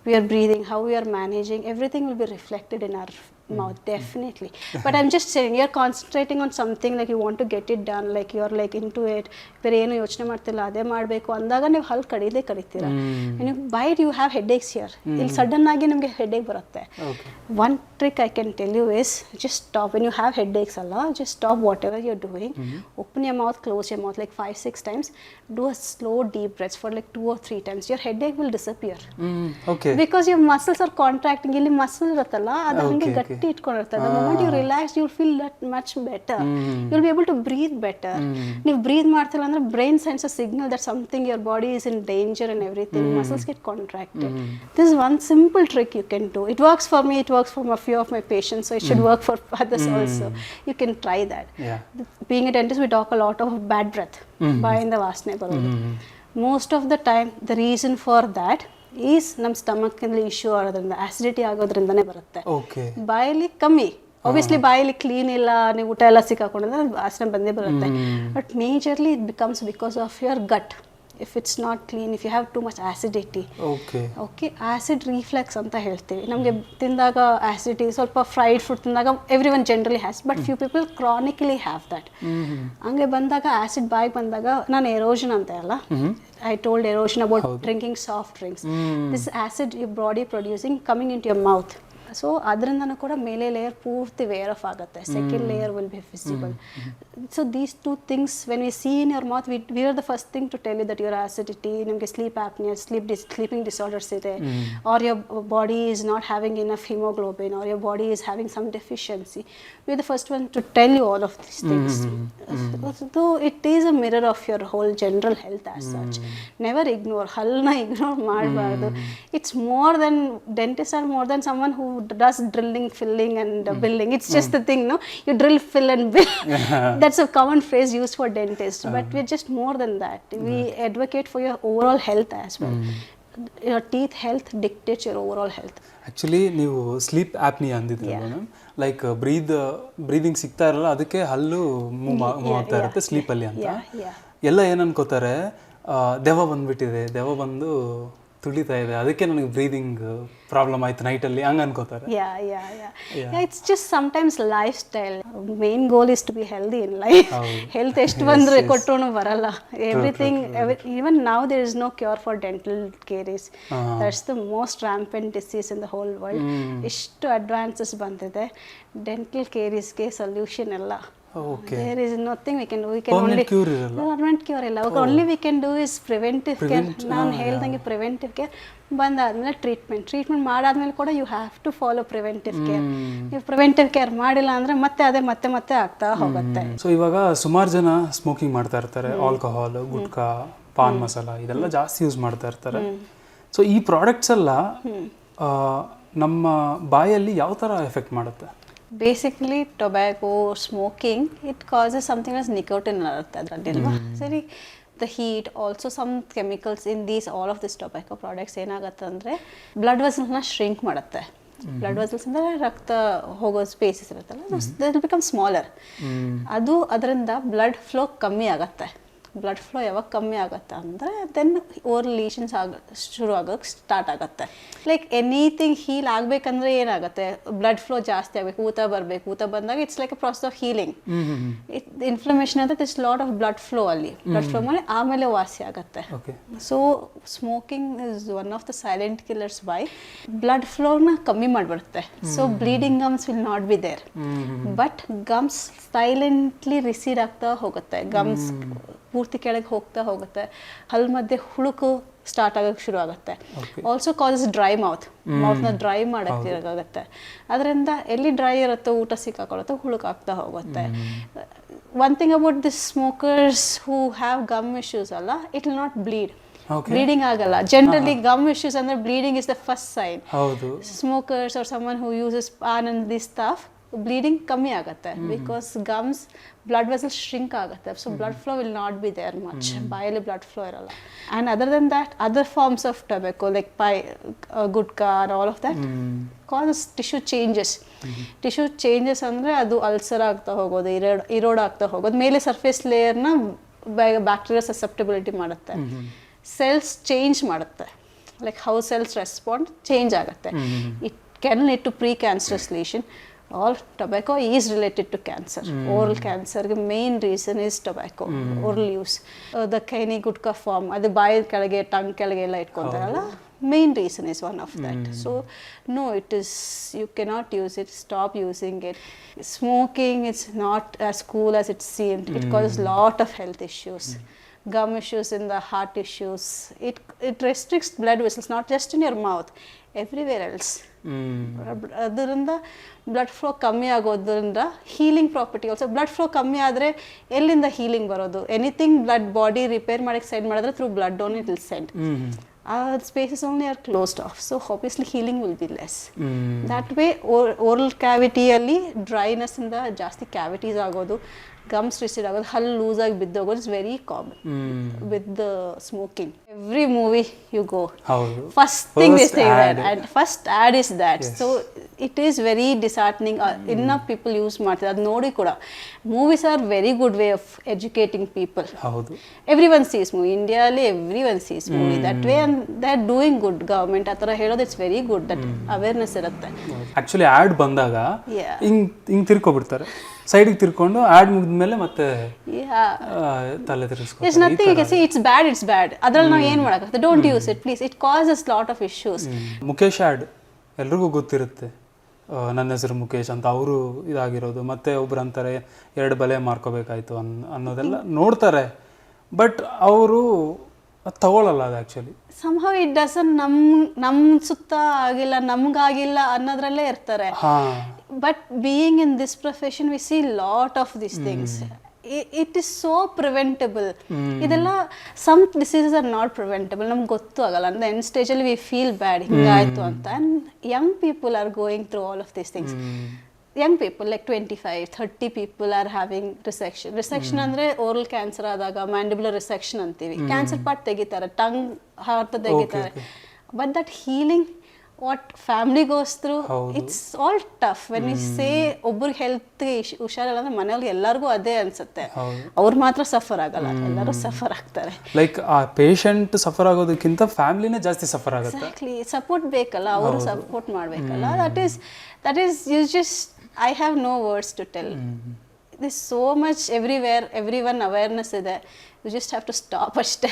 we are breathing, how we are managing, everything will be reflected in our mouth, definitely. But I'm just saying, you're concentrating on something like you want to get it done, like you're like into it, ಬೇರೆ ಏನು ಯೋಚನೆ ಮಾಡ್ತಿಲ್ಲ, ಅದೇ ಮಾಡಬೇಕು ಅಂದಾಗ ನೀವು ಹಲ್ಲು ಕಡಿತೀರಾ. when you bite you have headaches here. ಇಲ್ಲಿ ಸಡನ್ ಆಗಿ ನಿಮಗೆ ಹೆಡ್ಏಕ್ ಬರುತ್ತೆ. one trick I can tell you is just stop when you have headaches ಅಲ್ಲ, just stop whatever you're doing, open your mouth, close your mouth like 5-6 times, do a slow deep breaths for like 2 or 3 times. your headache will disappear. Because your muscles are contracting. ಇಲ್ಲಿ ಮಸಲ್ ಇರುತ್ತಲ್ಲ ಅದು ಹಂಗೆ ಗಟ್ಟಿ ಗಟ್ಟಿ ಇಟ್ಕೊಂಡಿರ್ತದೆ. The moment you relax, you'll feel that much better. You'll be able to breathe better. ನೀವು breathe ಮಾಡ್ತಿಲ್ಲ ಅಂದ್ರೆ brain sends a signal that something, your body is in danger and everything. Muscles get contracted. This is one simple trick you can do. It works for me, it works for a few of my patients, so it should work for others also. You can try that. Being a dentist, we talk a lot of bad breath. ಬಾಯಿಂದ ವಾಸನೆ ಬರೋದು. Most of the time, the reason for that is ನಮ್ಮ ಸ್ಟಮಕ್ಕಲ್ಲಿ ಇಶ್ಯೂ ಆಗೋದ್ರಿಂದ, ಆಸಿಡಿಟಿ ಆಗೋದ್ರಿಂದನೇ ಬರುತ್ತೆ. ಬಾಯಲ್ಲಿ ಕಮ್ಮಿ, obviously ಬಾಯಲ್ಲಿ ಕ್ಲೀನ್ ಇಲ್ಲ, ನೀವು ಊಟ ಎಲ್ಲ ಸಿಕ್ಕಾಕೊಂಡ್ರೆ ವಾಸನೆ ಬಂದೇ ಬರುತ್ತೆ. But majorly it becomes because of your gut. If it's not clean, if you have too much acidity, okay, acid reflux ಅಂತ ಹೇಳ್ತೀವಿ. ನಮಗೆ ತಿಂದಾಗ acidity, ಸ್ವಲ್ಪ ಫ್ರೈಡ್ ಫುಡ್ ತಿಂದಾಗ everyone generally has, but few people chronically have that. ಹಂಗೆ ಬಂದಾಗ ಆಸಿಡ್ ಬಾಯಿಗೆ ಬಂದಾಗ, ನಾನು ಎರೋಷನ್ ಅಂತ ಅಲ್ಲ, I told erosion about drinking soft drinks. This acid your body producing coming into your mouth. So ಅದರಿಂದನೂ ಕೂಡ ಮೇಲೆ ಲೇಯರ್ ಪೂರ್ತಿ ವೇರ್ ಆಫ್ ಆಗುತ್ತೆ, second layer will be visible. So these two things when we see in your mouth, we are the first thing to tell you that your acidity, ನಿಮಗೆ ಸ್ಲೀಪ್ ಆಪ್ನಿಯಾ, ಸ್ಲೀಪಿಂಗ್ ಡಿಸಾರ್ಡರ್ಸ್ ಇದೆ, or your body is not having enough haemoglobin, or your body is having some deficiency. We are the first one to tell you all of these things. So it is a mirror of your whole general health as such. Never ignore, ಹಲ್ಲನ್ನ ಇಗ್ನೋರ್ ಮಾಡಬಾರ್ದು. It's more than, dentist are more than someone who does drilling, filling and billing. It's just the thing, no? You drill, fill and bill. That's a common phrase used for dentists, but we're just more than that. We advocate for your overall health as well. Your teeth health dictates your overall health. Actually ನೀವು ಸ್ಲೀಪ್ ಆಪ್ನಿಯಾ ಅಂದಿದ್ರಲ್ಲ ಮ್ಯಾಮ್, ಲೈಕ್ ಬ್ರೀದಿಂಗ್ ಸಿಗ್ತಾ ಇರಲ್ಲ, ಅದಕ್ಕೆ ಹಲ್ಲು ಮೂವ್ ಆಗ್ತಾ ಇರುತ್ತೆ ಸ್ಲೀಪಲ್ಲಿ ಅಂತ. ಎಲ್ಲ ಏನು ಅನ್ಕೋತಾರೆ, ದೆವ್ವ ಬಂದ್ಬಿಟ್ಟಿದೆ, ದೆವ್ವ ಬಂದು ತುಳಿತಾ ಇದೆ, ಅದಕ್ಕೆ ನನಗೆ ಬ್ರೀದಿಂಗ್ ಪ್ರಾಬ್ಲಮ್ ಆಯ್ತು ನೈಟಲ್ಲಿ, ಹಂಗೆ ಅನ್ಕೋತಾರೆ. It's just sometimes lifestyle. Main goal is to be healthy in life. Health ಎಷ್ಟು ಬಂದರೆ ಕೊಟ್ಟರು ಬರಲ್ಲ. Everything, even now there is no cure for dental caries. That's the most rampant disease in the whole world. ಎಷ್ಟು ಅಡ್ವಾನ್ಸಸ್ ಬಂದಿದೆ, ಡೆಂಟಲ್ ಕೇರೀಸ್ಗೆ ಸೊಲ್ಯೂಷನ್ ಎಲ್ಲ. There is nothing we can do. We can only permanent cure illa. Only we can do is preventive care. ನಾನು ಹೇಳ್ದಂಗೆ preventive care ಬಂದಾದ್ಮೇಲೆ ಟ್ರೀಟ್ಮೆಂಟ್ ಮಾಡಾದ್ಮೇಲೆ ಕೂಡ you have to follow preventive care. ನೀವು ಪ್ರಿವೆಂಟಿವ್ ಕೇರ್ ಮಾಡಿಲ್ಲ ಅಂದ್ರೆ ಮತ್ತೆ ಅದೇ ಮತ್ತೆ ಆಗ್ತಾ ಹೋಗುತ್ತೆ. ಸೊ ಇವಾಗ ಸುಮಾರು ಜನ ಸ್ಮೋಕಿಂಗ್ ಮಾಡ್ತಾ ಇರ್ತಾರೆ, ಆಲ್ಕೋಹಾಲ್, ಗುಟ್ಕಾ, ಪಾನ್ ಮಸಾಲ ಇದೆಲ್ಲ ಜಾಸ್ತಿ ಯೂಸ್ ಮಾಡ್ತಾ ಇರ್ತಾರೆ. ಸೊ ಈ ಪ್ರಾಡಕ್ಟ್ಸ್ ಎಲ್ಲ ನಮ್ಮ ಬಾಯಲ್ಲಿ ಯಾವ ಥರ ಎಫೆಕ್ಟ್ ಮಾಡುತ್ತೆ? Basically tobacco, smoking, it causes something as nicotine ಇರುತ್ತೆ ಅದರಲ್ಲಿ ಅಲ್ವಾ. ಸರಿ, the heat, also some chemicals in these all of this tobacco products ಏನಾಗುತ್ತೆ ಅಂದರೆ ಬ್ಲಡ್ ವೆಸಲ್ಸ್ನ ಶ್ರಿಂಕ್ ಮಾಡುತ್ತೆ. ಬ್ಲಡ್ ವೆಸಲ್ಸ್ ಅಂದರೆ ರಕ್ತ ಹೋಗೋ ಸ್ಪೇಸಸ್ ಇರುತ್ತಲ್ಲ, ದಟ್ ಬಿಕಮ್ ಸ್ಮಾಲರ್. ಅದು ಅದರಿಂದ ಬ್ಲಡ್ ಫ್ಲೋ ಕಮ್ಮಿ ಆಗುತ್ತೆ. ಬ್ಲಡ್ ಫ್ಲೋ ಯಾವಾಗ ಕಮ್ಮಿ ಆಗುತ್ತೆ ಅಂದರೆ ದೆನ್ ಓವರ್ ಲೀಷನ್ಸ್ ಶುರು ಆಗೋಕ್ಕೆ ಸ್ಟಾರ್ಟ್ ಆಗುತ್ತೆ. ಲೈಕ್ ಎನಿಥಿಂಗ್ ಹೀಲ್ ಆಗಬೇಕಂದ್ರೆ ಏನಾಗುತ್ತೆ, ಬ್ಲಡ್ ಫ್ಲೋ ಜಾಸ್ತಿ ಆಗಬೇಕು, ಊತ ಬರಬೇಕು. ಊತ ಬಂದಾಗ it's like a process of healing. Inflammation ಅಂತ it's lot of blood flow ಅಲ್ಲಿ. ಬ್ಲಡ್ ಫ್ಲೋ ಮಾಡಿ ಆಮೇಲೆ ವಾಸಿ ಆಗುತ್ತೆ. So smoking is one of the silent killers. By blood ಫ್ಲೋನ ಕಮ್ಮಿ ಮಾಡಿಬಿಡುತ್ತೆ. So bleeding gums will not be there, but gums silently recede ಆಗ್ತಾ ಹೋಗುತ್ತೆ. ಗಮ್ಸ್ ಪೂರ್ತಿ ಕೆಳಗೆ ಹೋಗ್ತಾ ಹೋಗುತ್ತೆ. ಹಲ್ ಮಧ್ಯೆ ಹುಳುಕು ಸ್ಟಾರ್ಟ್ ಆಗೋಕ್ಕೆ ಶುರು ಆಗುತ್ತೆ. ಆಲ್ಸೋ ಕಾಸಸ್ ಡ್ರೈ ಮೌತ್ನ ಡ್ರೈ ಮಾಡೋಕ್ಕಾಗುತ್ತೆ. ಅದರಿಂದ ಎಲ್ಲಿ ಡ್ರೈ ಇರುತ್ತೋ, ಊಟ ಸಿಕ್ಕಾಕೊಳ್ಳುತ್ತೋ, ಹುಳುಕಾಗ್ತಾ ಹೋಗುತ್ತೆ. One thing about this smokers who have gum issues ಅಲ್ಲ, it will not bleed. Bleeding ಆಗಲ್ಲ ಜನರಲಿ. ಗಮ್ ಇಶ್ಯೂಸ್ ಅಂದ್ರೆ bleeding is the first sign. Smokers are someone who uses paan and this stuff, bleeding ಕಮ್ಮಿ ಆಗುತ್ತೆ because gums blood vessels shrink ಆಗುತ್ತೆ. So blood flow will not be there much. ಬಾಯಲ್ಲಿ ಬ್ಲಡ್ ಫ್ಲೋ ಇರಲ್ಲ. And other then that other forms of tobacco like gutka all of that causes tissue changes. Tissue changes ಅಂದರೆ ಅದು ಅಲ್ಸರ್ ಆಗ್ತಾ ಹೋಗೋದು, ಇರೋಡ್ ಆಗ್ತಾ ಹೋಗೋದು. ಮೇಲೆ ಸರ್ಫೇಸ್ ಲೇಯರ್ನ ಬ್ಯಾಕ್ಟೀರಿಯಾ ಸಸೆಪ್ಟಬಿಲಿಟಿ ಮಾಡುತ್ತೆ. ಸೆಲ್ಸ್ ಚೇಂಜ್ ಮಾಡುತ್ತೆ. Like how cells respond change ಆಗುತ್ತೆ. It can lead to precancerous ಲೀಷನ್. All tobacco is related to cancer. Oral cancer, the main reason is tobacco, oral use. The kani gutka form, adu bayi kelige, tongue kelige ella itkontaralla, main reason is one of that. So no, it is, you cannot use it, stop using it. Smoking is not as cool as it seemed. It causes lot of health issues. gum issues, in the heart issues. It restricts blood vessels, not just in your mouth, everywhere else. ಅದರಿಂದ ಬ್ಲಡ್ ಫ್ಲೋ ಕಮ್ಮಿ ಆಗೋದ್ರಿಂದ healing property also. Blood flow ಕಮ್ಮಿ ಆದರೆ ಎಲ್ಲಿಂದ ಹೀಲಿಂಗ್ ಬರೋದು? ಎನಿಥಿಂಗ್ ಬ್ಲಡ್ ಬಾಡಿ ರಿಪೇರ್ ಮಾಡಕ್ಕೆ ಸೆಂಡ್ ಮಾಡಿದ್ರೆ through blood only it will send. Spaces only are closed off, so obviously healing will be less. That way oral cavity ಅಲ್ಲಿ ಡ್ರೈನೆಸ್ ಇಂದ ಜಾಸ್ತಿ ಕ್ಯಾವಿಟೀಸ್ ಆಗೋದು, ಗಮ್ಸ್ ರಿಸಿಡ್ ಆಗೋದು, ಹಲ್ಲು ಲೂಸ್ ಆಗಿ ಬಿದ್ದೋಗೋದು is very common with the smoking. Every movie you go, first thing they say that, and first ad is that. So it is very disheartening. ಇನ್ನ ಪೀಪಲ್ ಯೂಸ್ ಮಾಡ್ತಾರೆ ಅದು ನೋಡಿ ಕೂಡ. Movies are very good way of educating people. Everyone sees movie, ಇಂಡಿಯಾಲಿ everyone sees movie that way, and they are doing good. Government ಆ ಥರ ಹೇಳೋದು it's very good, that awareness ಇರುತ್ತೆ. ಆಕ್ಚುಲಿ ಆ್ಯಡ್ ಬಂದಾಗ ಹಿಂಗ್ ತಿರ್ಕೊಬಿಡ್ತಾರೆ, ಸೈಡಿಗೆ ತಿರ್ಕೊಂಡು ಆ್ಯಡ್ ಮುಗಿದ್ಮೇಲೆ ಮತ್ತೆ ತಲೆ ತಿರ್ಗಿಸ್ಕೊಂಡು it's nothing. You can say it's bad. ಅದ್ರಲ್ಲಿ ನಾವು ಏನು ಮಾಡೋಕ್ಕಾಗುತ್ತೆ? Don't use it please, it causes lot of issues. Mukesh ad ಎಲ್ರಿಗೂ ಗೊತ್ತಿರುತ್ತೆ, ನನ್ನ ಹೆಸರು ಮುಖೇಶ್ ಅಂತ ಅವರು ಇದಾಗಿರೋದು. ಮತ್ತೆ ಒಬ್ರು ಅಂತಾರೆ 2 ಬಲೆ ಮಾರ್ಕೋಬೇಕಾಯ್ತು ಅನ್ನೋದೆಲ್ಲ ನೋಡ್ತಾರೆ, ಬಟ್ ಅವರು ತಗೊಳ್ಳಲ್ಲ ಅದು ಆ್ಯಕ್ಚುಲಿ. somehow it doesn't ನಮ್ ಸುತ್ತ ಆಗಿಲ್ಲ, ನಮ್ಗಾಗಿಲ್ಲ ಅನ್ನೋದ್ರಲ್ಲೇ ಇರ್ತಾರೆ. But being in this profession we see lot of this things. It is so preventable. ಇದೆಲ್ಲ some diseases are not preventable, ನಮ್ಗೆ ಗೊತ್ತು ಆಗಲ್ಲ. ಅಂದ್ರೆ ಎಂಡ್ ಸ್ಟೇಜಲ್ಲಿ ವಿ ಫೀಲ್ ಬ್ಯಾಡ್, ಹಿಂಗಾಯ್ತು ಅಂತ. And young people are going through all of these things. Young people like 25-30 people are having resection ಅಂದರೆ ಓರಲ್ ಕ್ಯಾನ್ಸರ್ ಆದಾಗ ಮ್ಯಾಂಡಿಬುಲರ್ ರಿಸೆಕ್ಷನ್ ಅಂತೀವಿ. ಕ್ಯಾನ್ಸರ್ ಪಾರ್ಟ್ ತೆಗಿತಾರೆ, ಟಂಗ್ ಹಾರ್ಟ್ ತೆಗಿತಾರೆ. But that healing what family goes through, it's all tough. When you say ಒಬ್ಬರಿಗೆ ಹೆಲ್ತ್ಗೆ ಹುಷಾರಿಲ್ಲ ಅಂದ್ರೆ ಮನೆಯವ್ರಿಗೆ ಎಲ್ಲರಿಗೂ ಅದೇ ಅನ್ಸುತ್ತೆ. ಅವ್ರು ಮಾತ್ರ ಸಫರ್ ಆಗಲ್ಲ, ಎಲ್ಲರೂ ಸಫರ್ ಆಗ್ತಾರೆ. ಲೈಕ್ ಆ ಪೇಷಂಟ್ ಸಫರ್ ಆಗೋದಕ್ಕಿಂತ ಫ್ಯಾಮಿಲಿನೇ ಜಾಸ್ತಿ ಸಫರ್ ಆಗುತ್ತೆ. ಎಕ್ಸಾಕ್ಟ್ಲಿ, ಸಪೋರ್ಟ್ ಬೇಕಲ್ಲ, ಅವರು ಸಪೋರ್ಟ್ ಮಾಡಬೇಕಲ್ಲ. That is you just I have no words to tell. There's so much everywhere, everyone awareness ಇದೆ. You just have to stop ಅಷ್ಟೇ.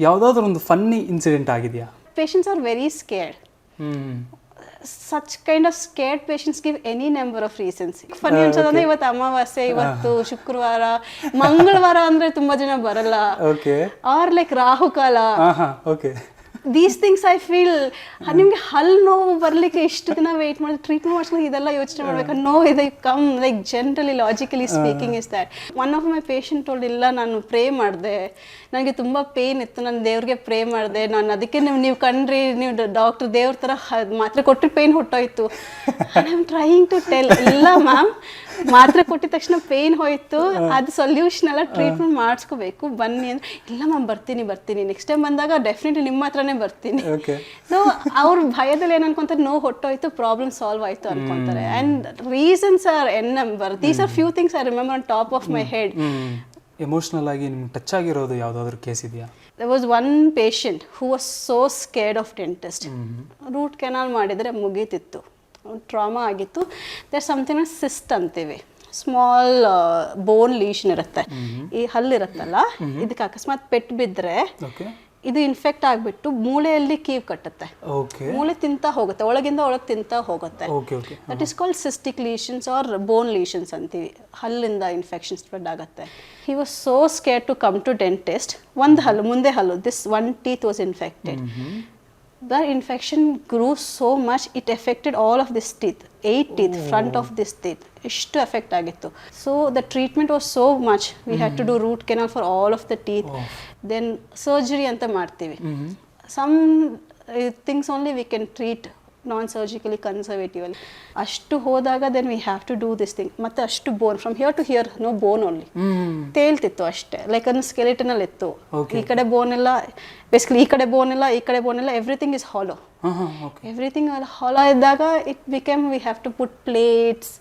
ಯಾವುದಾದ್ರೂ ಒಂದು ಫನ್ನಿ ಇನ್ಸಿಡೆಂಟ್ ಆಗಿದೆಯಾ? Patients are very scared. Such kind of scared patients give any number of reasons. Funny ಅನ್ಸೋದಂದ್ರೆ ಇವತ್ತು ಅಮಾವಾಸ್ಯೆ, ಇವತ್ತು ಶುಕ್ರವಾರ, ಮಂಗಳವಾರ ಅಂದ್ರೆ ತುಂಬಾ ಜನ ಬರಲ್ಲ. ಆರ್ ಲೈಕ್ ರಾಹುಕಾಲ. These things I feel. ನಿಮಗೆ ಹಲ್ಲು ನೋವು ಬರಲಿಕ್ಕೆ ಇಷ್ಟು ದಿನ ವೆಯ್ಟ್ ಮಾಡಿ ಟ್ರೀಟ್ಮೆಂಟ್ ಮಾಡಿಸ್ಲಿಕ್ಕೆ ಇದೆಲ್ಲ ಯೋಚನೆ ಮಾಡ್ಬೇಕು. ನೋವು ಇದೆ come like generally logically speaking is that. One of my patient ಇಲ್ಲ, ನಾನು ಪ್ರೇ ಮಾಡಿದೆ, ನನಗೆ ತುಂಬ ಪೇನ್ ಇತ್ತು, ನಾನು ದೇವ್ರಿಗೆ ಪ್ರೇ ಮಾಡಿದೆ, ನಾನು ಅದಕ್ಕೆ ನೀವು ಕಂಡ್ರಿ, ನೀವು ಡಾಕ್ಟರ್ ದೇವ್ರ ಥರ ಮಾತ್ರೆ ಕೊಟ್ಟು ಪೇನ್ ಹೊಟ್ಟೋಯ್ತು. I am trying to tell, ಇಲ್ಲ ಮ್ಯಾಮ್, ಮಾತ್ರೆ ಕೊಟ್ಟಿದ ತಕ್ಷಣ ಪೇನ್ ಹೋಯ್ತು, ಅದು ಸೊಲ್ಯೂಷನ್ ಎಲ್ಲ ಟ್ರೀಟ್ಮೆಂಟ್ ಮಾಡಿಸ್ಕೋಬೇಕು, ಬನ್ನಿ ಅಂದ್ರೆ ಇಲ್ಲ ಮ್ಯಾಮ್ ಬರ್ತೀನಿ, ನೆಕ್ಸ್ಟ್ ಟೈಮ್ ಬಂದಾಗ ಡೆಫಿನೆಟ್ಲಿ ನಿಮ್ಮ ಹತ್ರನೇ ಬರ್ತೀನಿ. ಸೊ ಅವ್ರ ಭಯದಲ್ಲಿ ಏನು ಅನ್ಕೊಂತಾರೆ, ನೋವು ಹೊಟ್ಟೋಯ್ತು, ಪ್ರಾಬ್ಲಮ್ ಸಾಲ್ವ್ ಆಯ್ತು ಅನ್ಕೊಂತಾರೆ. And reasons are n number. These are few things I remember on top of my head. Emotional ಆಗಿ ನಿಮ್ಗೆ ಟಚ್ ಆಗಿರೋದು ಯಾವುದಾದ್ರೂ ಕೇಸ್ ಇದೆಯಾ? There was one patient who was so scared of dentist. Root canal ಮಾಡಿದರೆ ಮುಗೀತಿತ್ತು, ಟ್ರಾಮಾ ಆಗಿತ್ತು. ದೇರ್ ಸಮಥಿಂಗ್ ಸಿಸ್ಟ್ ಅಂತೀವಿ, ಸ್ಮಾಲ್ ಬೋನ್ ಲೀಷನ್ ಇರುತ್ತೆ, ಈ ಹಲ್ಲಿರುತ್ತಲ್ಲ, ಇದಕ್ಕೆ ಅಕಸ್ಮಾತ್ ಪೆಟ್ಟು ಬಿದ್ದರೆ ಇದು ಇನ್ಫೆಕ್ಟ್ ಆಗಿಬಿಟ್ಟು ಮೂಳೆಯಲ್ಲಿ ಕೀವು ಕಟ್ಟುತ್ತೆ, ಮೂಳೆ ತಿಂತಾ ಹೋಗುತ್ತೆ, ಒಳಗಿಂದ ಒಳಗೆ ತಿಂತಾ ಹೋಗುತ್ತೆ. That is called cystic lesions or bone lesions ಅಂತೀವಿ. ಹಲ್ಲಿಂದ ಇನ್ಫೆಕ್ಷನ್ ಸ್ಪ್ರೆಡ್ ಆಗುತ್ತೆ. He was so scare to come to dentist. ಒಂದು ಹಲ್ಲು, ಮುಂದೆ ಹಲ್ಲು, this one teeth was infected. The infection grew so much, it affected all of this teeth, 8 teeth, front of this teeth. Ishtu affect agittu. So the treatment was so much. We had to do root canal for all of the teeth. Then surgery anta ಮಾಡ್ತೀವಿ. Some things only we can treat non-surgically, conservatively. ಅಷ್ಟು ಹೋದಾಗ then we have to do this thing. ಮತ್ತೆ ಅಷ್ಟು ಬೋನ್, from here to here, no bone only. ತೇಲ್ತಿತ್ತು ಅಷ್ಟೇ, ಲೈಕ್ ಒಂದು ಸ್ಕೆಲಿಟನಲ್ ಇತ್ತು. ಈ ಕಡೆ ಬೋನ್ ಇಲ್ಲ, ಬೇಸಿಕಲಿ ಈ ಕಡೆ ಬೋನ್ ಇಲ್ಲ, ಈ ಕಡೆ ಬೋನ್ ಇಲ್ಲ, everything is hollow. Everything hollow ಇದ್ದಾಗ it become we have to put plates,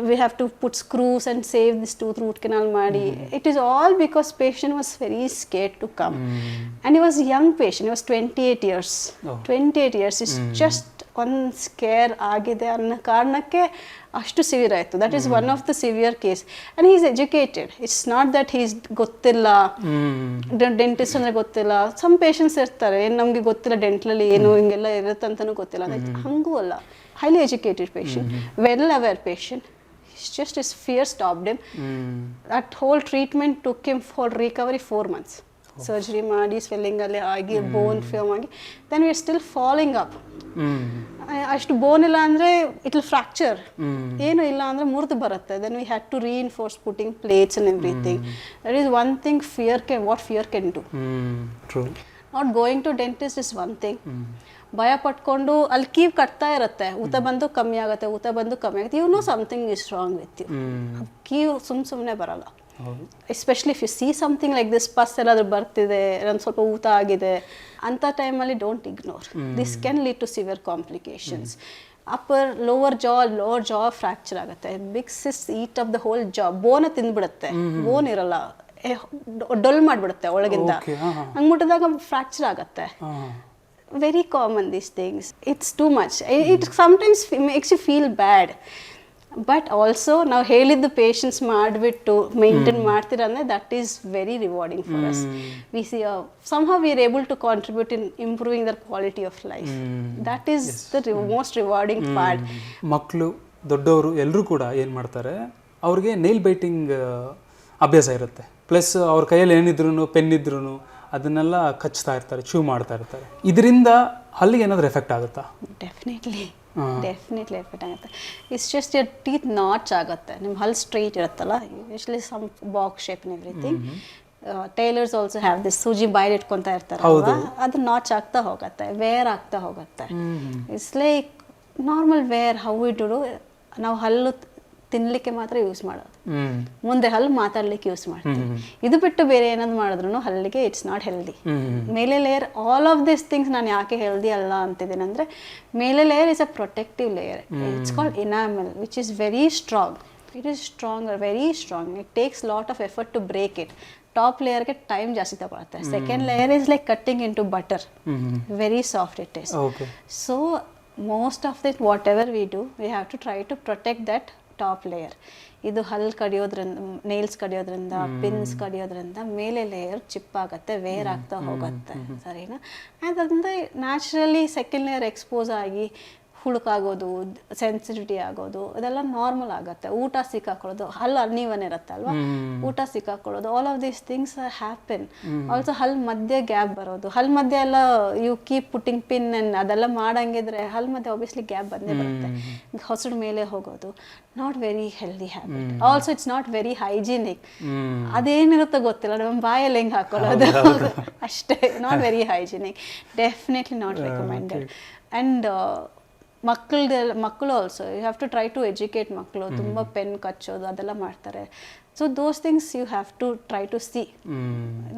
we have to put screws and save this tooth root canal ಮಾಡಿ. It is all because patient was very scared to come. And he was young patient, he was 28 years. 28 years is just ಒಂದು ಸ್ಕೇರ್ ಆಗಿದೆ ಅನ್ನೋ ಕಾರಣಕ್ಕೆ ಅಷ್ಟು ಸಿವಿಯರ್ ಆಯಿತು. That is one of the severe case. And he is educated. It's not that he's ಗೊತ್ತಿಲ್ಲ, ಡೆಂಟಿಸ್ಟ್ ಅಂದರೆ ಗೊತ್ತಿಲ್ಲ. ಸಮ್ ಪೇಷಂಟ್ಸ್ ಇರ್ತಾರೆ, ಏನು ನಮಗೆ ಗೊತ್ತಿಲ್ಲ ಡೆಂಟಲಲ್ಲಿ ಏನು ಹಿಂಗೆಲ್ಲ ಇರುತ್ತೆ ಅಂತಲೂ ಗೊತ್ತಿಲ್ಲ. ಹಂಗೂ ಅಲ್ಲ, highly educated patient, well aware patient, It's just his fear stopped him. That whole treatment took him for recovery 4 months. Surgery ಮಾಡಿ ಸ್ವೆಲ್ಲಿಂಗ್ ಅಲ್ಲಿ ಆಗಿ ಬೋನ್ ಫಾರ್ಮ್ ಆಗಿ then we are still following up. ಅಷ್ಟು ಬೋನ್ ಇಲ್ಲ ಅಂದರೆ ಇಟ್ ವಿಲ್ ಫ್ರಾಕ್ಚರ್, ಏನು ಇಲ್ಲ ಅಂದರೆ ಮುರಿದು ಬರುತ್ತೆ. Then we had to reinforce putting plates and everything. That is one thing what fear can do. Not going to dentist is one thing. ಭಯ ಪಟ್ಕೊಂಡು ಅಲ್ಲಿ ಕೀವ್ ಕಟ್ತಾ ಇರುತ್ತೆ, ಊತ ಬಂದು ಕಮ್ಮಿ ಆಗುತ್ತೆ, ಊತ ಬಂದು ಕಮ್ಮಿ ಆಗುತ್ತೆ. You know something is wrong with you. ಕೀವ್ ಸುಮ್ಮನೆ ಬರಲ್ಲ. Especially if you see something like this, pus ಎಲ್ಲಾದ್ರೂ ಬರ್ತಿದೆ, ಒಂದು ಸ್ವಲ್ಪ ಊತ ಆಗಿದೆ ಅಂಥ ಟೈಮಲ್ಲಿ don't ignore. This can lead to severe complications. Lower jaw fracture ಆಗುತ್ತೆ. Big cyst eat off the whole jaw. ಬೋನ ತಿಂದ್ಬಿಡುತ್ತೆ, ಬೋನ್ ಇರಲ್ಲ, ಡೊಲ್ ಮಾಡಿಬಿಡುತ್ತೆ ಒಳಗಿಂದ. ಹಂಗೆ ಮುಟ್ಟಿದಾಗ ಫ್ರಾಕ್ಚರ್ ಆಗುತ್ತೆ. Very common these things. It's too much. It sometimes makes you feel bad. But also now ಹೇಳಿದ್ದು ಪೇಷನ್ಸ್ ಮಾಡಿಬಿಟ್ಟು ಮೇಂಟೈನ್ ಮಾಡ್ತೀರ ಅಂದರೆ that is very rewarding for us. We see somehow we are able to contribute in improving their quality of life. That is the most rewarding part. ಮಕ್ಕಳು ದೊಡ್ಡವರು ಎಲ್ಲರೂ ಕೂಡ ಏನು ಮಾಡ್ತಾರೆ, ಅವ್ರಿಗೆ ನೇಲ್ ಬೈಟಿಂಗ್ ಅಭ್ಯಾಸ ಇರುತ್ತೆ. ಪ್ಲಸ್ ಅವ್ರ ಕೈಯಲ್ಲಿ ಏನಿದ್ರು ಪೆನ್ ಇದ್ರೂ ಅದನ್ನೆಲ್ಲ ಕಚ್ತಾ ಇರ್ತಾರೆ, ಚೂ ಮಾಡ್ತಾ ಇರ್ತಾರೆ. ಇದರಿಂದ ಹಲ್ಲಿಗೆ ಏನಾದರೂ ಎಫೆಕ್ಟ್ ಆಗುತ್ತಾ? ಡೆಫಿನೆಟ್ಲಿ ಎಫೆಕ್ಟ್ ಆಗುತ್ತೆ. It's just your teeth notch ಆಗುತ್ತೆ. ನಿಮ್ಮ ಹಲ್ ಸ್ಟ್ರೈಟ್ ಇರುತ್ತಲ್ಲ, usually some box shape and everything. Tailors also have this. ಸೂಜಿ ಬಾಯಲ್ಲಿ ಇಟ್ಕೊತಾ ಇರ್ತಾರೆ, ಅದು ನಾಚ್ ಆಗ್ತಾ ಹೋಗುತ್ತೆ, ವೇರ್ ಆಗ್ತಾ ಹೋಗುತ್ತೆ. It's like normal wear. How it do, ನಾವು ಹಲ್ಲು ತಿನ್ನಲಿಕ್ಕೆ ಮಾತ್ರ ಯೂಸ್ ಮಾಡೋದು, ಮುಂದೆ ಹಲ್ಲು ಮಾತಾಡ್ಲಿಕ್ಕೆ ಯೂಸ್ ಮಾಡ್ತೀವಿ. ಇದು ಬಿಟ್ಟು ಬೇರೆ ಏನಾದ್ರು ಮಾಡಿದ್ರು ಹಲ್ಲಿಗೆ ಇಟ್ಸ್ ನಾಟ್ ಹೆಲ್ದಿ. ಮೇಲೆ layer, all of this things ನಾನು ಯಾಕೆ ಹೆಲ್ದಿ ಅಲ್ಲ ಅಂತಿದ್ದೀನಿ ಅಂದರೆ, ಮೇಲೆ layer is a protective layer. It's called enamel which is very strong. It is stronger, very strong. It takes lot of effort to break it. Top ಲೇಯರ್ಗೆ ಟೈಮ್ ಜಾಸ್ತಿ ತಗೊಳುತ್ತೆ. Second layer is like cutting into butter, very soft it is. So most of that whatever we do, we have to try to protect that top layer. ಇದು ಹಲ್ ಕಡಿಯೋದ್ರಿಂದ, ನೇಲ್ಸ್ ಕಡಿಯೋದ್ರಿಂದ, ಪಿನ್ಸ್ ಕಡಿಯೋದ್ರಿಂದ ಮೇಲೆ ಲೇಯರ್ ಚಿಪ್ ಆಗುತ್ತೆ, ವೇರ್ ಆಗ್ತಾ ಹೋಗುತ್ತೆ, ಸರಿನಾ? ಅದರಿಂದ ನ್ಯಾಚುರಲಿ ಸೆಕೆಂಡ್ ಲೇಯರ್ ಎಕ್ಸ್ಪೋಸ್ ಆಗಿ ಹುಳುಕಾಗೋದು, ಸೆನ್ಸಿಟಿವಿಟಿ ಆಗೋದು, ಅದೆಲ್ಲ ನಾರ್ಮಲ್ ಆಗುತ್ತೆ. ಊಟ ಸಿಕ್ಕಾಕೊಳ್ಳೋದು, ಹಲ್ಲು ಅನ್ನೀವನ್ ಇರುತ್ತಲ್ವ, ಊಟ ಸಿಕ್ಕಾಕೊಳ್ಳೋದು, all of these things happen. Also ಹಲ್ ಮಧ್ಯೆ ಗ್ಯಾಪ್ ಬರೋದು, ಹಲ್ ಮಧ್ಯೆ ಎಲ್ಲ you keep putting pin and ಅದೆಲ್ಲ ಮಾಡಂಗಿದ್ರೆ ಹಲ್ ಮಧ್ಯೆ ಆಬ್ವಿಯಸ್ಲಿ ಗ್ಯಾಪ್ ಬಂದೇ ಬರುತ್ತೆ. ಹೊಸಡು ಮೇಲೆ ಹೋಗೋದು, not very healthy habit. Also it's not very hygienic. ಅದೇನಿರುತ್ತೋ ಗೊತ್ತಿಲ್ಲ, ನಮ್ಮ ಬಾಯಲ್ಲಿ ಹೆಂಗೆ ಹಾಕೊಳ್ಳೋದು ಅಷ್ಟೇ. Not very hygienic. Definitely not recommended. And ಮಕ್ಕಳು also you have to try to educate. ಮಕ್ಕಳು ತುಂಬ ಪೆನ್ ಕಚ್ಚೋದು ಅದೆಲ್ಲ ಮಾಡ್ತಾರೆ. So those things you have to try to see.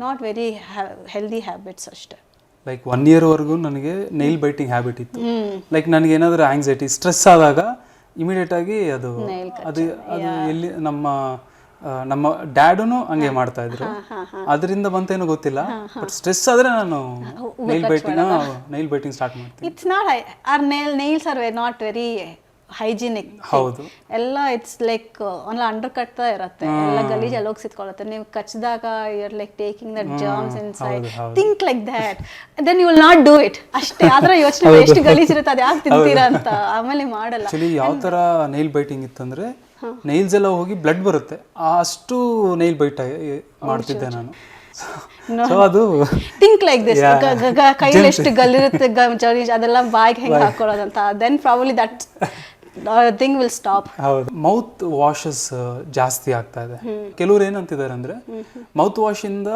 Not very healthy habits ಅಷ್ಟೇ. ಲೈಕ್ 1 yearವರೆಗೂ ನನಗೆ ನೈಲ್ ಬೈಟಿಂಗ್ ಹ್ಯಾಬಿಟ್ ಇತ್ತು. ಲೈಕ್ ನನಗೆ ಏನಾದರೂ ಆಂಗ್ಸೈಟಿ, ಸ್ಟ್ರೆಸ್ ಆದಾಗ ಇಮಿಡಿಯೇಟ್ ಆಗಿ ಅದು ಎಲ್ಲಿ ನಮ್ಮ ಡ್ಯಾಡೂನು ಹಂಗೆ ಮಾಡ್ತಾ ಇದ್ರು. ಅದರಿಂದ ಬಂತೇನೋ ಗೊತ್ತಿಲ್ಲ, ಬಟ್ ಸ್ಟ್ರೆಸ್ ಆದ್ರೆ ನಾನು ನೈಲ್ ಬೈಟಿಂಗ್ ಸ್ಟಾರ್ಟ್ ಮಾಡ್ತೀನಿ. It's not or nails are not very hygienic. ಹೌದು, ಎಲ್ಲ ಇಟ್ಸ್ ಲೈಕ್ ಒಂದ್ ಅಂಡರ್ ಕಟ್ತಾ ಇರತ್ತೆ, ಎಲ್ಲ ಗಲೀಜ್ ಎಲ್ಲ ಹೋಗಿ ಸಿತ್ಕೊಳ್ಳುತ್ತೆ. ನೀವು ಕಚ್ಚಿದಾಗ you are like taking that germs inside. Think like that, then you will not do it. ಅಷ್ಟೇ. ಆದ್ರೆ ಯೋಚನೆ ಎಷ್ಟು ಗಲೀಜ್ ಇರುತ್ತೆ, ಅದು ಯಾಕೆ ತಿಂತೀರಾ ಅಂತ ಆಮೇಲೆ ಮಾಡಲ್ಲ. ಆಕ್ಚುಲಿ ಯಾವ ತರ ನೈಲ್ ಬೈಟಿಂಗ್ ಇತ್ತಂದ್ರೆ, ನೈಲ್ಸ್ ಎಲ್ಲ ಹೋಗಿ ಬ್ಲಡ್ ಬರುತ್ತೆ, ಅಷ್ಟು ನೈಲ್ ಬೈಟ್ ಮಾಡ್ತಿದ್ದೆ ನಾನು. ಅದು ಥಿಂಕ್ ಲೈಕ್ ದಿಸ್, ಕೈಯಲ್ಲಿ ಎಷ್ಟು ಗಲ್ಲಿರುತ್ತೆ, ಅದೆಲ್ಲ ಬಾಯಿಗೆ ಹೆಂಗೆ ಹಾಕೊಳ್ಳೋದಂತ. Then probably that thing will stop. ಹೌದು. ಮೌತ್ ವಾಶಸ್ ಜಾಸ್ತಿ ಆಗ್ತಾ ಇದೆ. ಕೆಲವ್ರು ಏನಂತಿದ್ದಾರೆ ಅಂದ್ರೆ, ಮೌತ್ ವಾಶ್ ಇಂದ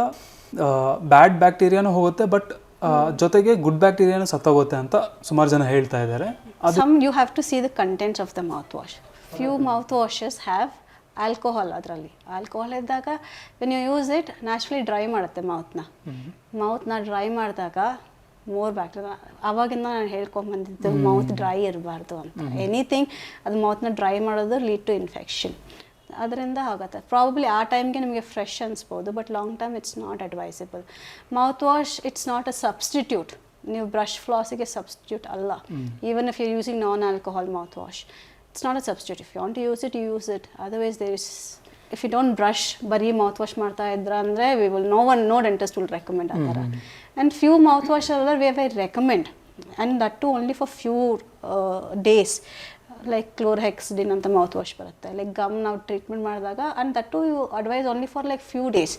ಬ್ಯಾಡ್ ಬ್ಯಾಕ್ಟೀರಿಯಾನು ಹೋಗುತ್ತೆ, ಬಟ್ ಜೊತೆಗೆ ಗುಡ್ ಬ್ಯಾಕ್ಟೀರಿಯಾನು ಸತ್ತೋಗುತ್ತೆ ಅಂತ ಸುಮಾರು ಜನ ಹೇಳ್ತಾ ಇದ್ದಾರೆ. You have to see the contents of the mouthwash. Few mouthwashes have alcohol. ಅದರಲ್ಲಿ ಆಲ್ಕೋಹಾಲ್ ಇದ್ದಾಗ when you use it naturally dry ಮಾಡುತ್ತೆ ಮೌತ್ನ ಡ್ರೈ ಮಾಡಿದಾಗ ಮೋರ್ ಬ್ಯಾಕ್ಟೀರಿಯಾ. ಅವಾಗಿಂದ ನಾನು ಹೇಳ್ಕೊಂಬಂದಿದ್ದು ಮೌತ್ ಡ್ರೈ ಇರಬಾರ್ದು ಅಂತ. ಎನಿಥಿಂಗ್ ಅದು ಮೌತ್ನ ಡ್ರೈ ಮಾಡೋದು ಲೀಡ್ ಟು ಇನ್ಫೆಕ್ಷನ್. ಅದರಿಂದ ಆಗುತ್ತೆ. ಪ್ರಾಬಬ್ಲಿ ಆ ಟೈಮ್ಗೆ ನಿಮಗೆ ಫ್ರೆಶ್ ಅನಿಸ್ಬೋದು, but long time it's not advisable. Mouthwash it's not a substitute. ನೀವು ಬ್ರಷ್ ಫ್ಲಾಸಿಗೆ ಸಬ್ಸ್ಟಿಟ್ಯೂಟ್ ಅಲ್ಲ. Even if you using non alcohol mouth wash, it's not a substitute. If you want to use it, you use it. Otherwise there is, if you don't brush, bari mouthwash ಮಾಡ್ತಾ ಇದ್ರ ಅಂದ್ರೆ we will, no dentist will recommend ಆ ಥರ. And few mouthwash we recommend, and that too only for few days. Like chlorhexidine ಅಂತ ಮೌತ್ ವಾಶ್ ಬರುತ್ತೆ. ಲೈಕ್ ಗಮ್ ನಾವು ಟ್ರೀಟ್ಮೆಂಟ್ ಮಾಡಿದಾಗ and that to you advise only for like few days,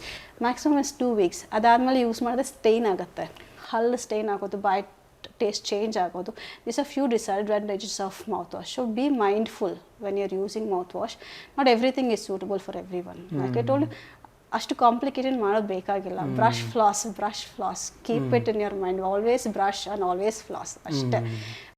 maximum is 2 weeks. ಅದಾದಮೇಲೆ ಯೂಸ್ ಮಾಡಿದ್ರೆ ಸ್ಟೇನ್ ಆಗುತ್ತೆ, ಹಲ್ಲು ಸ್ಟೇನ್ ಆಗೋದು, ಬಾಯ್ ಟೇಸ್ಟ್ ಚೇಂಜ್ ಆಗೋದು. This are few disadvantages of mouth wash. So be mindful when you are using mouth wash. Not everything is suitable for everyone. Like I told, ಅಷ್ಟು ಕಾಂಪ್ಲಿಕೇಟೆಡ್ ಮಾಡೋದು ಬೇಕಾಗಿಲ್ಲ. Brush flaws, keep it in your mind, always brush and always flaws ಅಷ್ಟೇ.